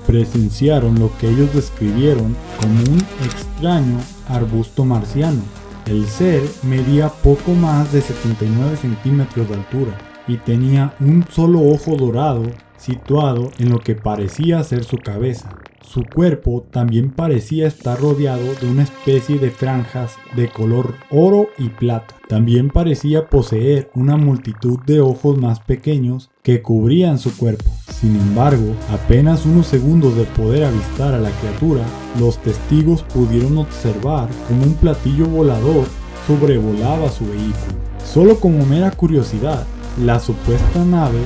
S1: presenciaron lo que ellos describieron como un extraño arbusto marciano. El ser medía poco más de 79 centímetros de altura y tenía un solo ojo dorado situado en lo que parecía ser su cabeza. Su cuerpo también parecía estar rodeado de una especie de franjas de color oro y plata. También parecía poseer una multitud de ojos más pequeños que cubrían su cuerpo. Sin embargo, apenas unos segundos de poder avistar a la criatura, los testigos pudieron observar cómo un platillo volador sobrevolaba su vehículo. Solo como mera curiosidad, la supuesta nave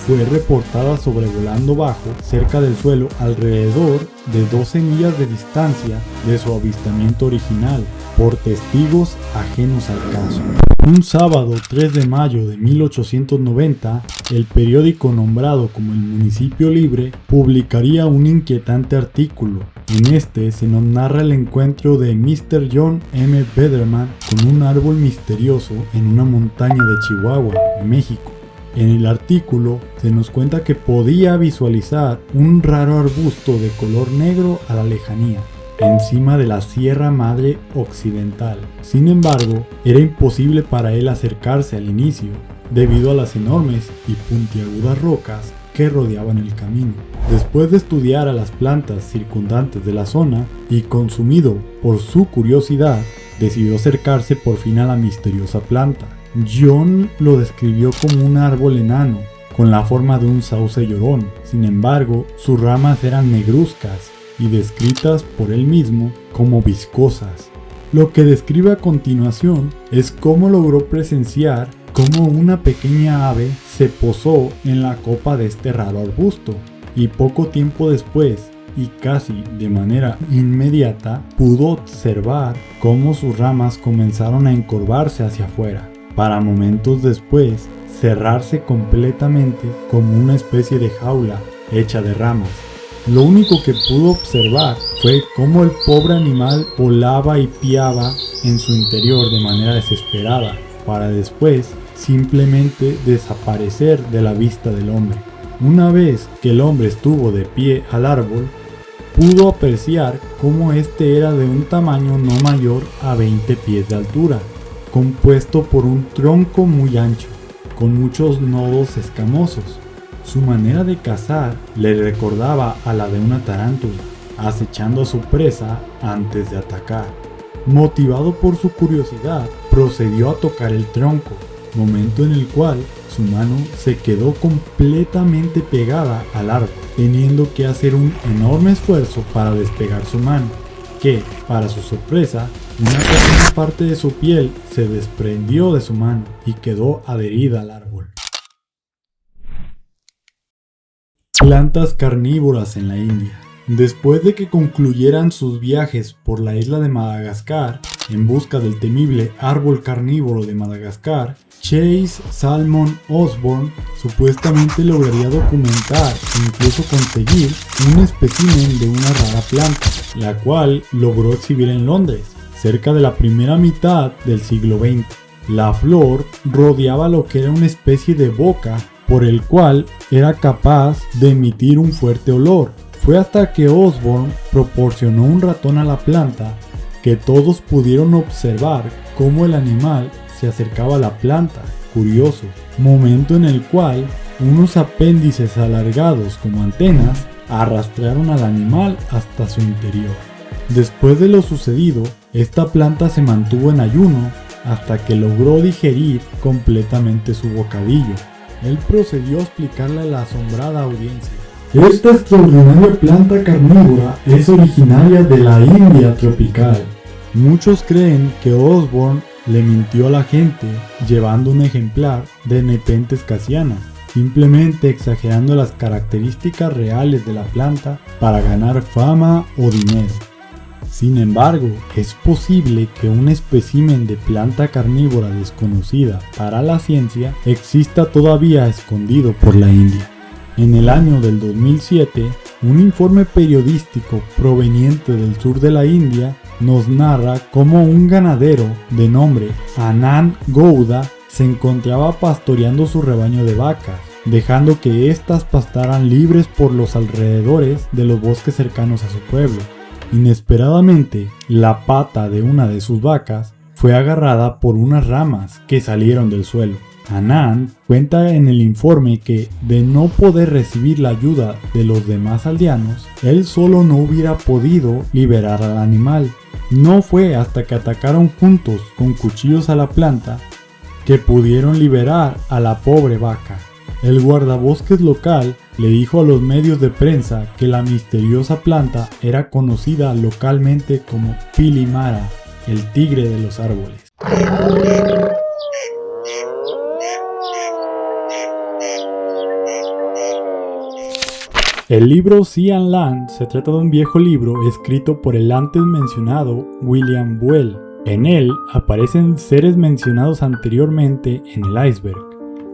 S1: fue reportada sobrevolando bajo, cerca del suelo, alrededor de 12 millas de distancia de su avistamiento original, por testigos ajenos al caso. Un sábado 3 de mayo de 1890, el periódico nombrado como El Municipio Libre publicaría un inquietante artículo. En este se nos narra el encuentro de Mr. John M. Bederman con un árbol misterioso en una montaña de Chihuahua, México. En el artículo se nos cuenta que podía visualizar un raro arbusto de color negro a la lejanía, encima de la Sierra Madre Occidental. Sin embargo, era imposible para él acercarse al inicio, debido a las enormes y puntiagudas rocas que rodeaban el camino. Después de estudiar a las plantas circundantes de la zona y consumido por su curiosidad, decidió acercarse por fin a la misteriosa planta. John lo describió como un árbol enano, con la forma de un sauce llorón. Sin embargo, sus ramas eran negruzcas y descritas por él mismo como viscosas. Lo que describe a continuación es cómo logró presenciar cómo una pequeña ave se posó en la copa de este raro arbusto, y poco tiempo después, y casi de manera inmediata, pudo observar cómo sus ramas comenzaron a encorvarse hacia afuera, para momentos después cerrarse completamente como una especie de jaula hecha de ramas. Lo único que pudo observar fue cómo el pobre animal volaba y piaba en su interior de manera desesperada, para después simplemente desaparecer de la vista del hombre. Una vez que el hombre estuvo de pie al árbol, pudo apreciar cómo este era de un tamaño no mayor a 20 pies de altura, compuesto por un tronco muy ancho, con muchos nodos escamosos. Su manera de cazar le recordaba a la de una tarántula, acechando a su presa antes de atacar. Motivado por su curiosidad, procedió a tocar el tronco, momento en el cual su mano se quedó completamente pegada al árbol, teniendo que hacer un enorme esfuerzo para despegar su mano, que, para su sorpresa, una pequeña parte de su piel se desprendió de su mano y quedó adherida al árbol. Plantas carnívoras en la India. Después de que concluyeran sus viajes por la isla de Madagascar en busca del temible árbol carnívoro de Madagascar, Chase Salmon Osborne supuestamente lograría documentar e incluso conseguir un espécimen de una rara planta, la cual logró exhibir en Londres, cerca de la primera mitad del siglo XX. La flor rodeaba lo que era una especie de boca por el cual era capaz de emitir un fuerte olor. Fue hasta que Osborne proporcionó un ratón a la planta que todos pudieron observar cómo el animal se acercaba a la planta, curioso, momento en el cual unos apéndices alargados como antenas arrastraron al animal hasta su interior. Después de lo sucedido, esta planta se mantuvo en ayuno hasta que logró digerir completamente su bocadillo. Él procedió a explicarle a la asombrada audiencia: esta extraordinaria planta carnívora es originaria de la India tropical. Muchos creen que Osborne le mintió a la gente llevando un ejemplar de Nepenthes cassiana, simplemente exagerando las características reales de la planta para ganar fama o dinero. Sin embargo, es posible que un espécimen de planta carnívora desconocida para la ciencia exista todavía escondido por la India. En el año del 2007, un informe periodístico proveniente del sur de la India nos narra cómo un ganadero de nombre Anand Gowda se encontraba pastoreando su rebaño de vacas dejando que éstas pastaran libres por los alrededores de los bosques cercanos a su pueblo. Inesperadamente, la pata de una de sus vacas fue agarrada por unas ramas que salieron del suelo. Anand cuenta en el informe que, de no poder recibir la ayuda de los demás aldeanos, él solo no hubiera podido liberar al animal. No fue hasta que atacaron juntos con cuchillos a la planta que pudieron liberar a la pobre vaca. El guardabosques local le dijo a los medios de prensa que la misteriosa planta era conocida localmente como Pilimara, el tigre de los árboles. El libro Sea and Land se trata de un viejo libro escrito por el antes mencionado William Buell. En él aparecen seres mencionados anteriormente en el iceberg,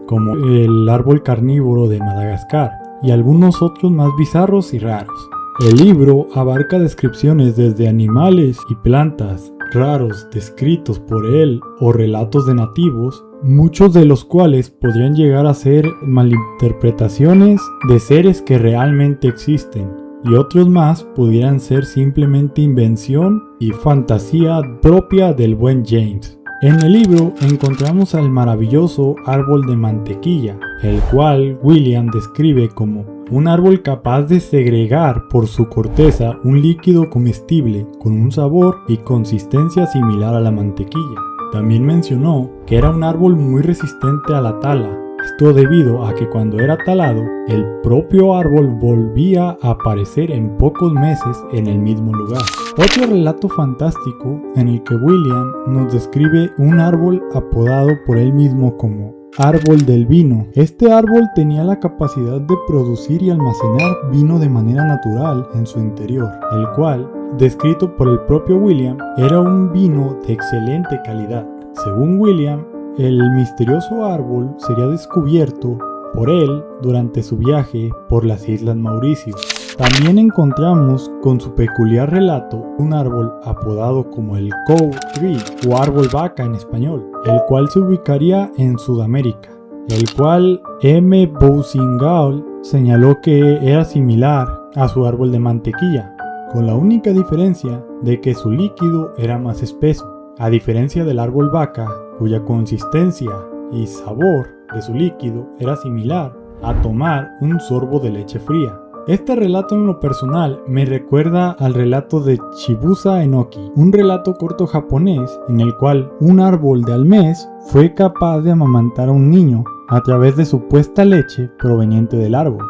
S1: como el árbol carnívoro de Madagascar y algunos otros más bizarros y raros. El libro abarca descripciones desde animales y plantas raros descritos por él o relatos de nativos, muchos de los cuales podrían llegar a ser malinterpretaciones de seres que realmente existen, y otros más pudieran ser simplemente invención y fantasía propia del buen James. En el libro encontramos al maravilloso árbol de mantequilla, el cual William describe como un árbol capaz de segregar por su corteza un líquido comestible con un sabor y consistencia similar a la mantequilla. También mencionó que era un árbol muy resistente a la tala, esto debido a que cuando era talado, el propio árbol volvía a aparecer en pocos meses en el mismo lugar. Otro relato fantástico en el que William nos describe un árbol apodado por él mismo como árbol del vino. Este árbol tenía la capacidad de producir y almacenar vino de manera natural en su interior, el cual, descrito por el propio William, era un vino de excelente calidad. Según William, el misterioso árbol sería descubierto por él durante su viaje por las Islas Mauricio. También encontramos con su peculiar relato un árbol apodado como el Cow Tree o árbol vaca en español, el cual se ubicaría en Sudamérica, el cual M. Boussingault señaló que era similar a su árbol de mantequilla, con la única diferencia de que su líquido era más espeso, a diferencia del árbol vaca, cuya consistencia y sabor de su líquido era similar a tomar un sorbo de leche fría. Este relato en lo personal me recuerda al relato de Chibusa Enoki, un relato corto japonés en el cual un árbol de almés fue capaz de amamantar a un niño a través de supuesta leche proveniente del árbol.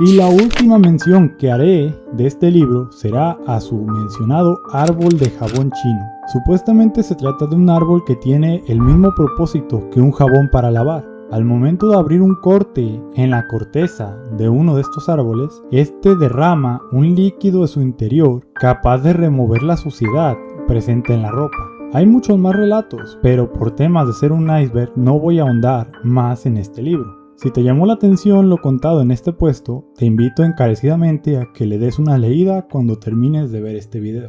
S1: Y la última mención que haré de este libro será a su mencionado árbol de jabón chino. Supuestamente se trata de un árbol que tiene el mismo propósito que un jabón para lavar. Al momento de abrir un corte en la corteza de uno de estos árboles, este derrama un líquido de su interior capaz de remover la suciedad presente en la ropa. Hay muchos más relatos, pero por temas de ser un iceberg no voy a ahondar más en este libro. Si te llamó la atención lo contado en este puesto, te invito encarecidamente a que le des una leída cuando termines de ver este video.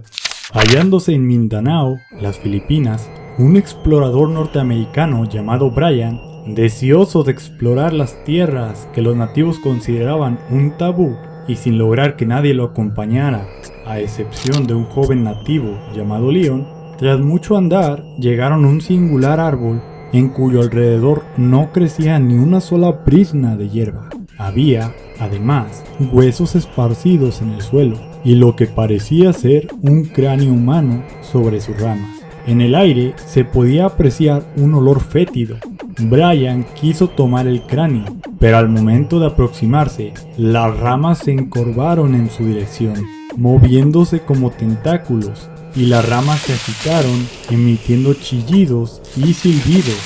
S1: Hallándose en Mindanao, las Filipinas, un explorador norteamericano llamado Brian, deseoso de explorar las tierras que los nativos consideraban un tabú y sin lograr que nadie lo acompañara, a excepción de un joven nativo llamado Leon, tras mucho andar llegaron a un singular árbol en cuyo alrededor no crecía ni una sola brizna de hierba. Había, además, huesos esparcidos en el suelo y lo que parecía ser un cráneo humano sobre sus ramas. En el aire se podía apreciar un olor fétido. Brian quiso tomar el cráneo, pero al momento de aproximarse, las ramas se encorvaron en su dirección, moviéndose como tentáculos, y las ramas se agitaron, emitiendo chillidos y silbidos.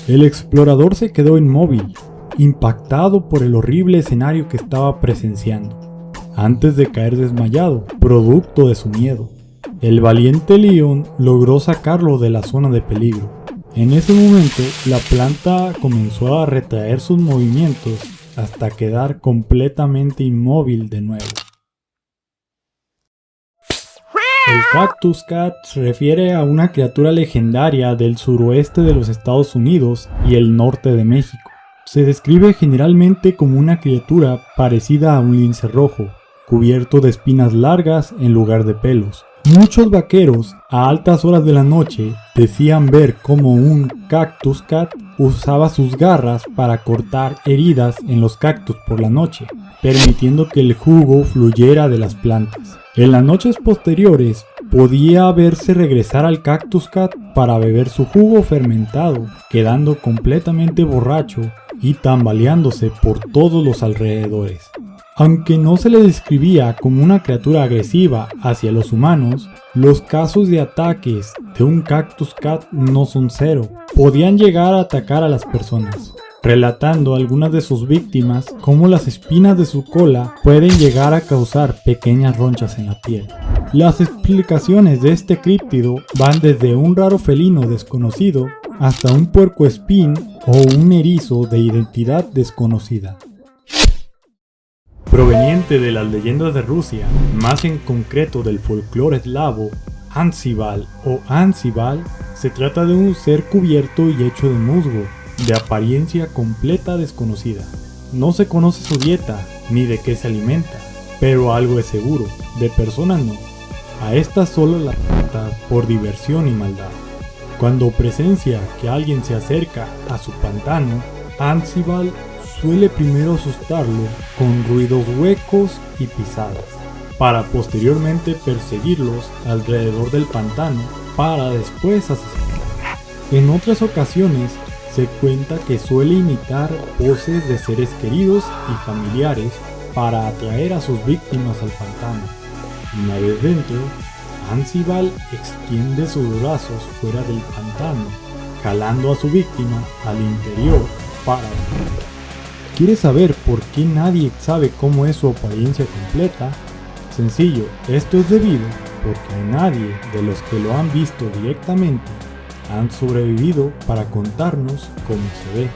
S1: El explorador se quedó inmóvil, impactado por el horrible escenario que estaba presenciando, antes de caer desmayado, producto de su miedo. El valiente Leon logró sacarlo de la zona de peligro. En ese momento, la planta comenzó a retraer sus movimientos hasta quedar completamente inmóvil de nuevo. El Cactus Cat se refiere a una criatura legendaria del suroeste de los Estados Unidos y el norte de México. Se describe generalmente como una criatura parecida a un lince rojo, cubierto de espinas largas en lugar de pelos. Muchos vaqueros, a altas horas de la noche, decían ver cómo un cactus cat usaba sus garras para cortar heridas en los cactus por la noche, permitiendo que el jugo fluyera de las plantas. En las noches posteriores, podía verse regresar al cactus cat para beber su jugo fermentado, quedando completamente borracho y tambaleándose por todos los alrededores. Aunque no se le describía como una criatura agresiva hacia los humanos, los casos de ataques de un cactus cat no son cero. Podían llegar a atacar a las personas, relatando a algunas de sus víctimas cómo las espinas de su cola pueden llegar a causar pequeñas ronchas en la piel. Las explicaciones de este críptido van desde un raro felino desconocido hasta un puercoespín o un erizo de identidad desconocida. Proveniente de las leyendas de Rusia, más en concreto del folclore eslavo, Ansival o Ansibal se trata de un ser cubierto y hecho de musgo, de apariencia completa desconocida. No se conoce su dieta ni de qué se alimenta, pero algo es seguro, de personas no. A esta solo la mata por diversión y maldad. Cuando presencia que alguien se acerca a su pantano, Ansibal suele primero asustarlo con ruidos huecos y pisadas, para posteriormente perseguirlos alrededor del pantano para después asesinarlos. En otras ocasiones se cuenta que suele imitar poses de seres queridos y familiares para atraer a sus víctimas al pantano. Una vez dentro, Ansibal extiende sus brazos fuera del pantano, jalando a su víctima al interior para atraerla. ¿Quieres saber por qué nadie sabe cómo es su apariencia completa? Sencillo, esto es debido porque nadie de los que lo han visto directamente han sobrevivido para contarnos cómo se ve.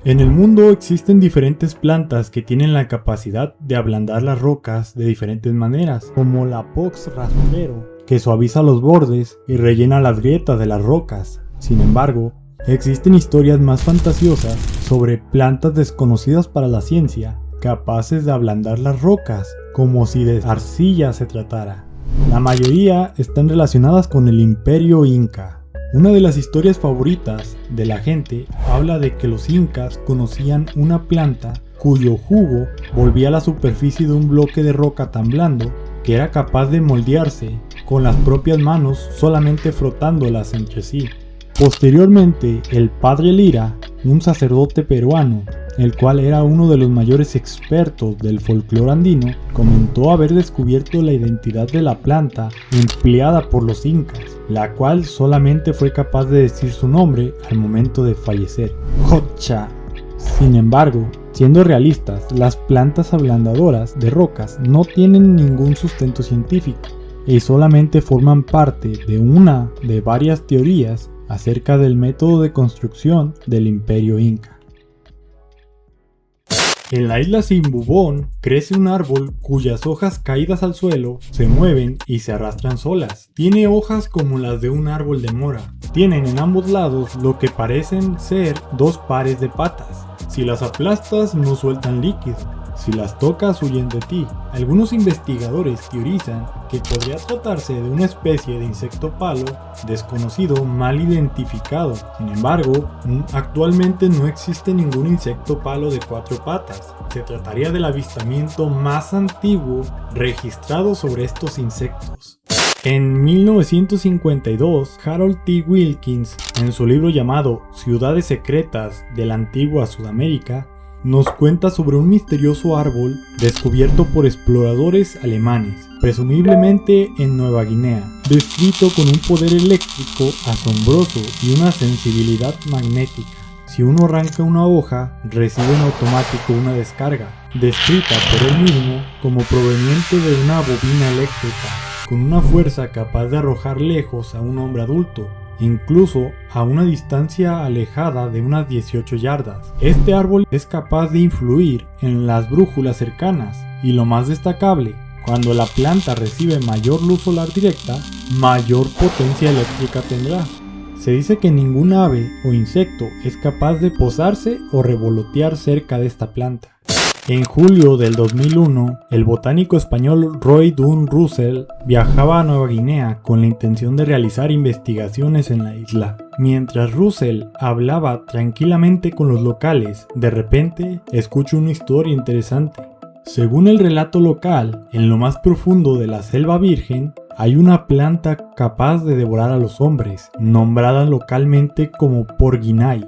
S1: En el mundo existen diferentes plantas que tienen la capacidad de ablandar las rocas de diferentes maneras, como la Pox rastrero, que suaviza los bordes y rellena las grietas de las rocas. Sin embargo, existen historias más fantasiosas sobre plantas desconocidas para la ciencia, capaces de ablandar las rocas, como si de arcilla se tratara. La mayoría están relacionadas con el Imperio Inca. Una de las historias favoritas de la gente habla de que los incas conocían una planta cuyo jugo volvía a la superficie de un bloque de roca tan blando que era capaz de moldearse con las propias manos solamente frotándolas entre sí. Posteriormente, el padre Lira, un sacerdote peruano, el cual era uno de los mayores expertos del folclore andino, comentó haber descubierto la identidad de la planta empleada por los incas, la cual solamente fue capaz de decir su nombre al momento de fallecer: Hotcha. Sin embargo, siendo realistas, las plantas ablandadoras de rocas no tienen ningún sustento científico y solamente forman parte de una de varias teorías acerca del método de construcción del Imperio Inca. En la isla Simbubón crece un árbol cuyas hojas caídas al suelo se mueven y se arrastran solas. Tiene hojas como las de un árbol de mora. Tienen en ambos lados lo que parecen ser dos pares de patas. Si las aplastas no sueltan líquido. Si las tocas huyen de ti. Algunos investigadores teorizan que podría tratarse de una especie de insecto palo desconocido mal identificado. Sin embargo, actualmente no existe ningún insecto palo de 4 patas. Se trataría del avistamiento más antiguo registrado sobre estos insectos. En 1952, Harold T. Wilkins, en su libro llamado Ciudades secretas de la antigua Sudamérica, nos cuenta sobre un misterioso árbol descubierto por exploradores alemanes, presumiblemente en Nueva Guinea, descrito con un poder eléctrico asombroso y una sensibilidad magnética. Si uno arranca una hoja, recibe en automático una descarga, descrita por él mismo como proveniente de una bobina eléctrica, con una fuerza capaz de arrojar lejos a un hombre adulto, incluso a una distancia alejada de unas 18 yardas. Este árbol es capaz de influir en las brújulas cercanas y, lo más destacable, Cuando la planta recibe mayor luz solar directa, mayor potencia eléctrica tendrá. Se dice que ningún ave o insecto es capaz de posarse o revolotear cerca de esta planta. En julio del 2001, el botánico español Roy Dunn Russell viajaba a Nueva Guinea con la intención de realizar investigaciones en la isla. Mientras Russell hablaba tranquilamente con los locales, de repente escucha una historia interesante. Según el relato local, en lo más profundo de la selva virgen, hay una planta capaz de devorar a los hombres, nombrada localmente como Porguinay,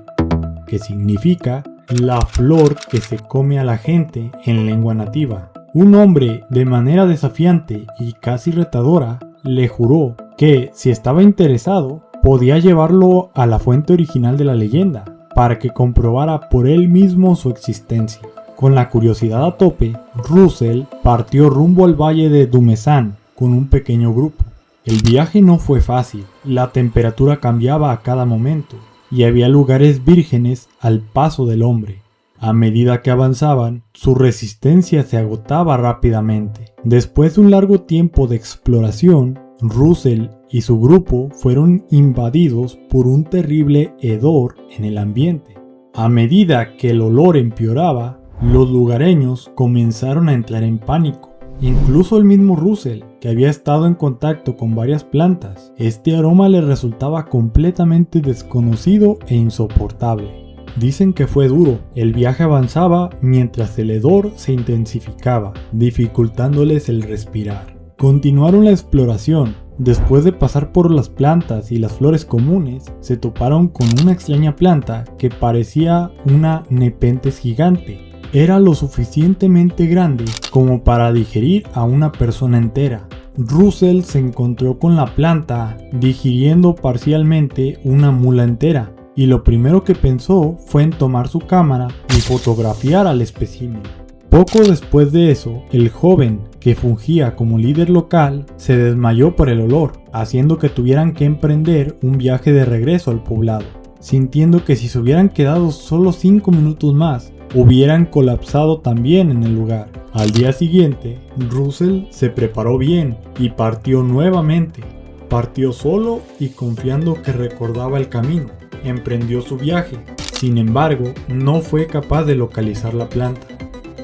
S1: que significa la flor que se come a la gente en lengua nativa. Un hombre, de manera desafiante y casi retadora, le juró que, si estaba interesado, podía llevarlo a la fuente original de la leyenda, para que comprobara por él mismo su existencia. Con la curiosidad a tope, Russell partió rumbo al valle de Dumesan con un pequeño grupo. El viaje no fue fácil, la temperatura cambiaba a cada momento y había lugares vírgenes al paso del hombre. A medida que avanzaban, su resistencia se agotaba rápidamente. Después de un largo tiempo de exploración, Russell y su grupo fueron invadidos por un terrible hedor en el ambiente. A medida que el olor empeoraba, los lugareños comenzaron a entrar en pánico. Incluso el mismo Russell, que había estado en contacto con varias plantas, este aroma le resultaba completamente desconocido e insoportable. Dicen que fue duro, el viaje avanzaba mientras el hedor se intensificaba, dificultándoles el respirar. Continuaron la exploración. Después de pasar por las plantas y las flores comunes, se toparon con una extraña planta que parecía una nepenthes gigante. Era lo suficientemente grande como para digerir a una persona entera. Russell se encontró con la planta digiriendo parcialmente una mula entera, y lo primero que pensó fue en tomar su cámara y fotografiar al espécimen. Poco después de eso, el joven, que fungía como líder local, se desmayó por el olor, haciendo que tuvieran que emprender un viaje de regreso al poblado, sintiendo que si se hubieran quedado solo 5 minutos más, hubieran colapsado también en el lugar. Al día siguiente, Russell se preparó bien y partió nuevamente. Partió solo y confiando que recordaba el camino. Emprendió su viaje. Sin embargo, no fue capaz de localizar la planta.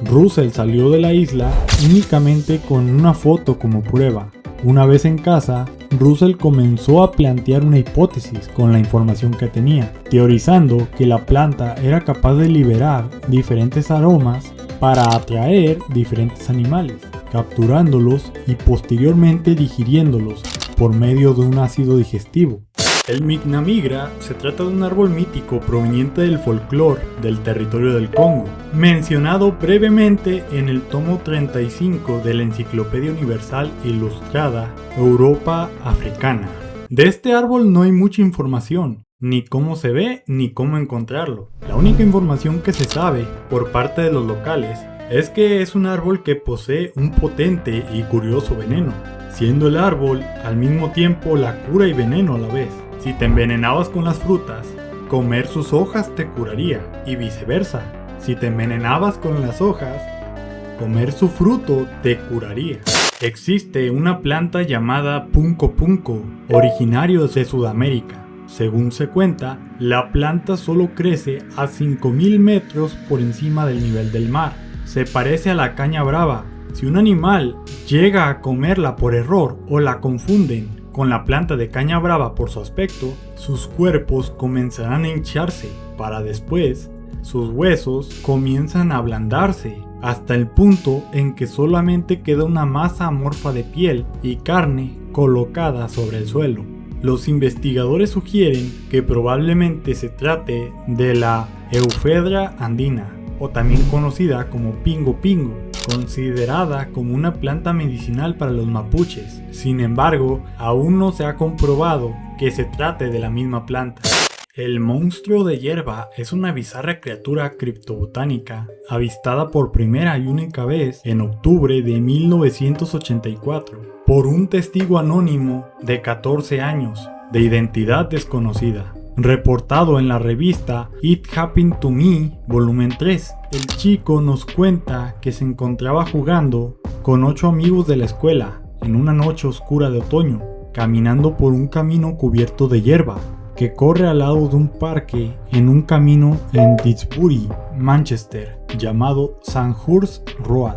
S1: Russell salió de la isla únicamente con una foto como prueba. Una vez en casa, Russell comenzó a plantear una hipótesis con la información que tenía, teorizando que la planta era capaz de liberar diferentes aromas para atraer diferentes animales, capturándolos y posteriormente digiriéndolos por medio de un ácido digestivo. El Mignamigra se trata de un árbol mítico proveniente del folclore del territorio del Congo, mencionado brevemente en el tomo 35 de la Enciclopedia Universal Ilustrada Europa Africana. De este árbol no hay mucha información, ni cómo se ve ni cómo encontrarlo. La única información que se sabe por parte de los locales es que es un árbol que posee un potente y curioso veneno, siendo el árbol al mismo tiempo la cura y veneno a la vez. Si te envenenabas con las frutas, comer sus hojas te curaría, y viceversa. Si te envenenabas con las hojas, comer su fruto te curaría. Existe una planta llamada punco punco, originario de Sudamérica. Según se cuenta, la planta solo crece a 5000 metros por encima del nivel del mar. Se parece a la caña brava. Si un animal llega a comerla por error o la confunden con la planta de caña brava por su aspecto, sus cuerpos comenzarán a hincharse, para después sus huesos comienzan a ablandarse, hasta el punto en que solamente queda una masa amorfa de piel y carne colocada sobre el suelo. Los investigadores sugieren que probablemente se trate de la Eufedra andina, o también conocida como pingo pingo, considerada como una planta medicinal para los mapuches. Sin embargo, aún no se ha comprobado que se trate de la misma planta. El monstruo de hierba es una bizarra criatura criptobotánica avistada por primera y única vez en octubre de 1984 por un testigo anónimo de 14 años de identidad desconocida. Reportado en la revista It Happened to Me, volumen 3. El chico nos cuenta que se encontraba jugando con 8 amigos de la escuela, en una noche oscura de otoño, caminando por un camino cubierto de hierba, que corre al lado de un parque en un camino en Didsbury, Manchester, llamado Sandhurst Road.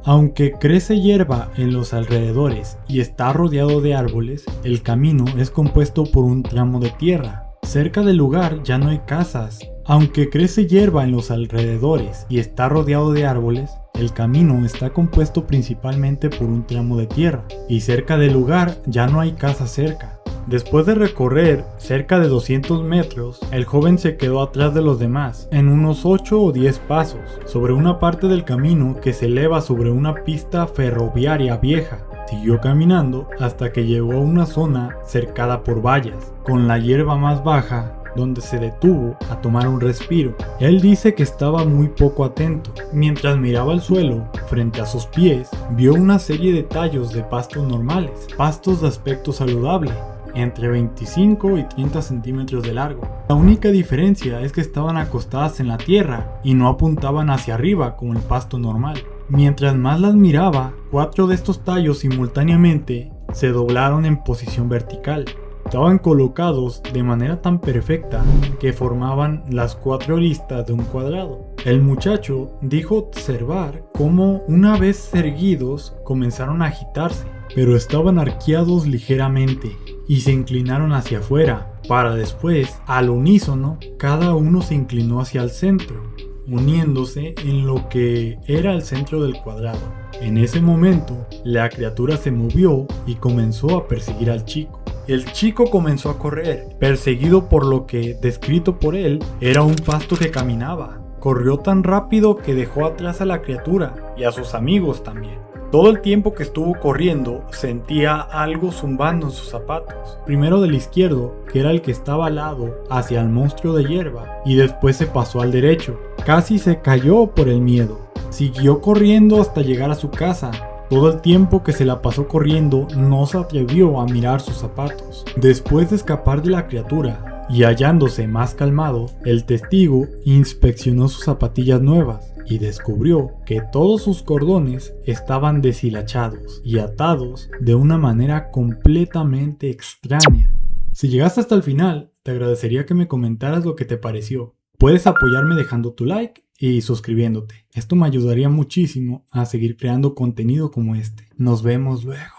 S1: Aunque crece hierba en los alrededores y está rodeado de árboles, el camino es compuesto por un tramo de tierra. Cerca del lugar ya no hay casas. Aunque crece hierba en los alrededores y está rodeado de árboles, el camino está compuesto principalmente por un tramo de tierra, y cerca del lugar ya no hay casas cerca. Después de recorrer cerca de 200 metros, el joven se quedó atrás de los demás, en unos 8 o 10 pasos, sobre una parte del camino que se eleva sobre una pista ferroviaria vieja. Siguió caminando hasta que llegó a una zona cercada por vallas, con la hierba más baja, donde se detuvo a tomar un respiro. Él dice que estaba muy poco atento. Mientras miraba al suelo, frente a sus pies, vio una serie de tallos de pastos normales, pastos de aspecto saludable, entre 25 y 30 centímetros de largo. La única diferencia es que estaban acostadas en la tierra y no apuntaban hacia arriba como el pasto normal. Mientras más las miraba, 4 de estos tallos simultáneamente se doblaron en posición vertical. Estaban colocados de manera tan perfecta que formaban las 4 aristas de un cuadrado. El muchacho dijo observar cómo, una vez erguidos, comenzaron a agitarse, pero estaban arqueados ligeramente y se inclinaron hacia afuera, para después, al unísono, cada uno se inclinó hacia el centro, uniéndose en lo que era el centro del cuadrado. En ese momento, la criatura se movió y comenzó a perseguir al chico. El chico comenzó a correr, perseguido por lo que, descrito por él, era un pasto que caminaba. Corrió tan rápido que dejó atrás a la criatura y a sus amigos también. Todo el tiempo que estuvo corriendo, sentía algo zumbando en sus zapatos. Primero del izquierdo, que era el que estaba al lado, hacia el monstruo de hierba, y después se pasó al derecho. Casi se cayó por el miedo. Siguió corriendo hasta llegar a su casa. Todo el tiempo que se la pasó corriendo, no se atrevió a mirar sus zapatos. Después de escapar de la criatura y hallándose más calmado, el testigo inspeccionó sus zapatillas nuevas y descubrió que todos sus cordones estaban deshilachados y atados de una manera completamente extraña. Si llegaste hasta el final, te agradecería que me comentaras lo que te pareció. Puedes apoyarme dejando tu like y suscribiéndote. Esto me ayudaría muchísimo a seguir creando contenido como este. Nos vemos luego.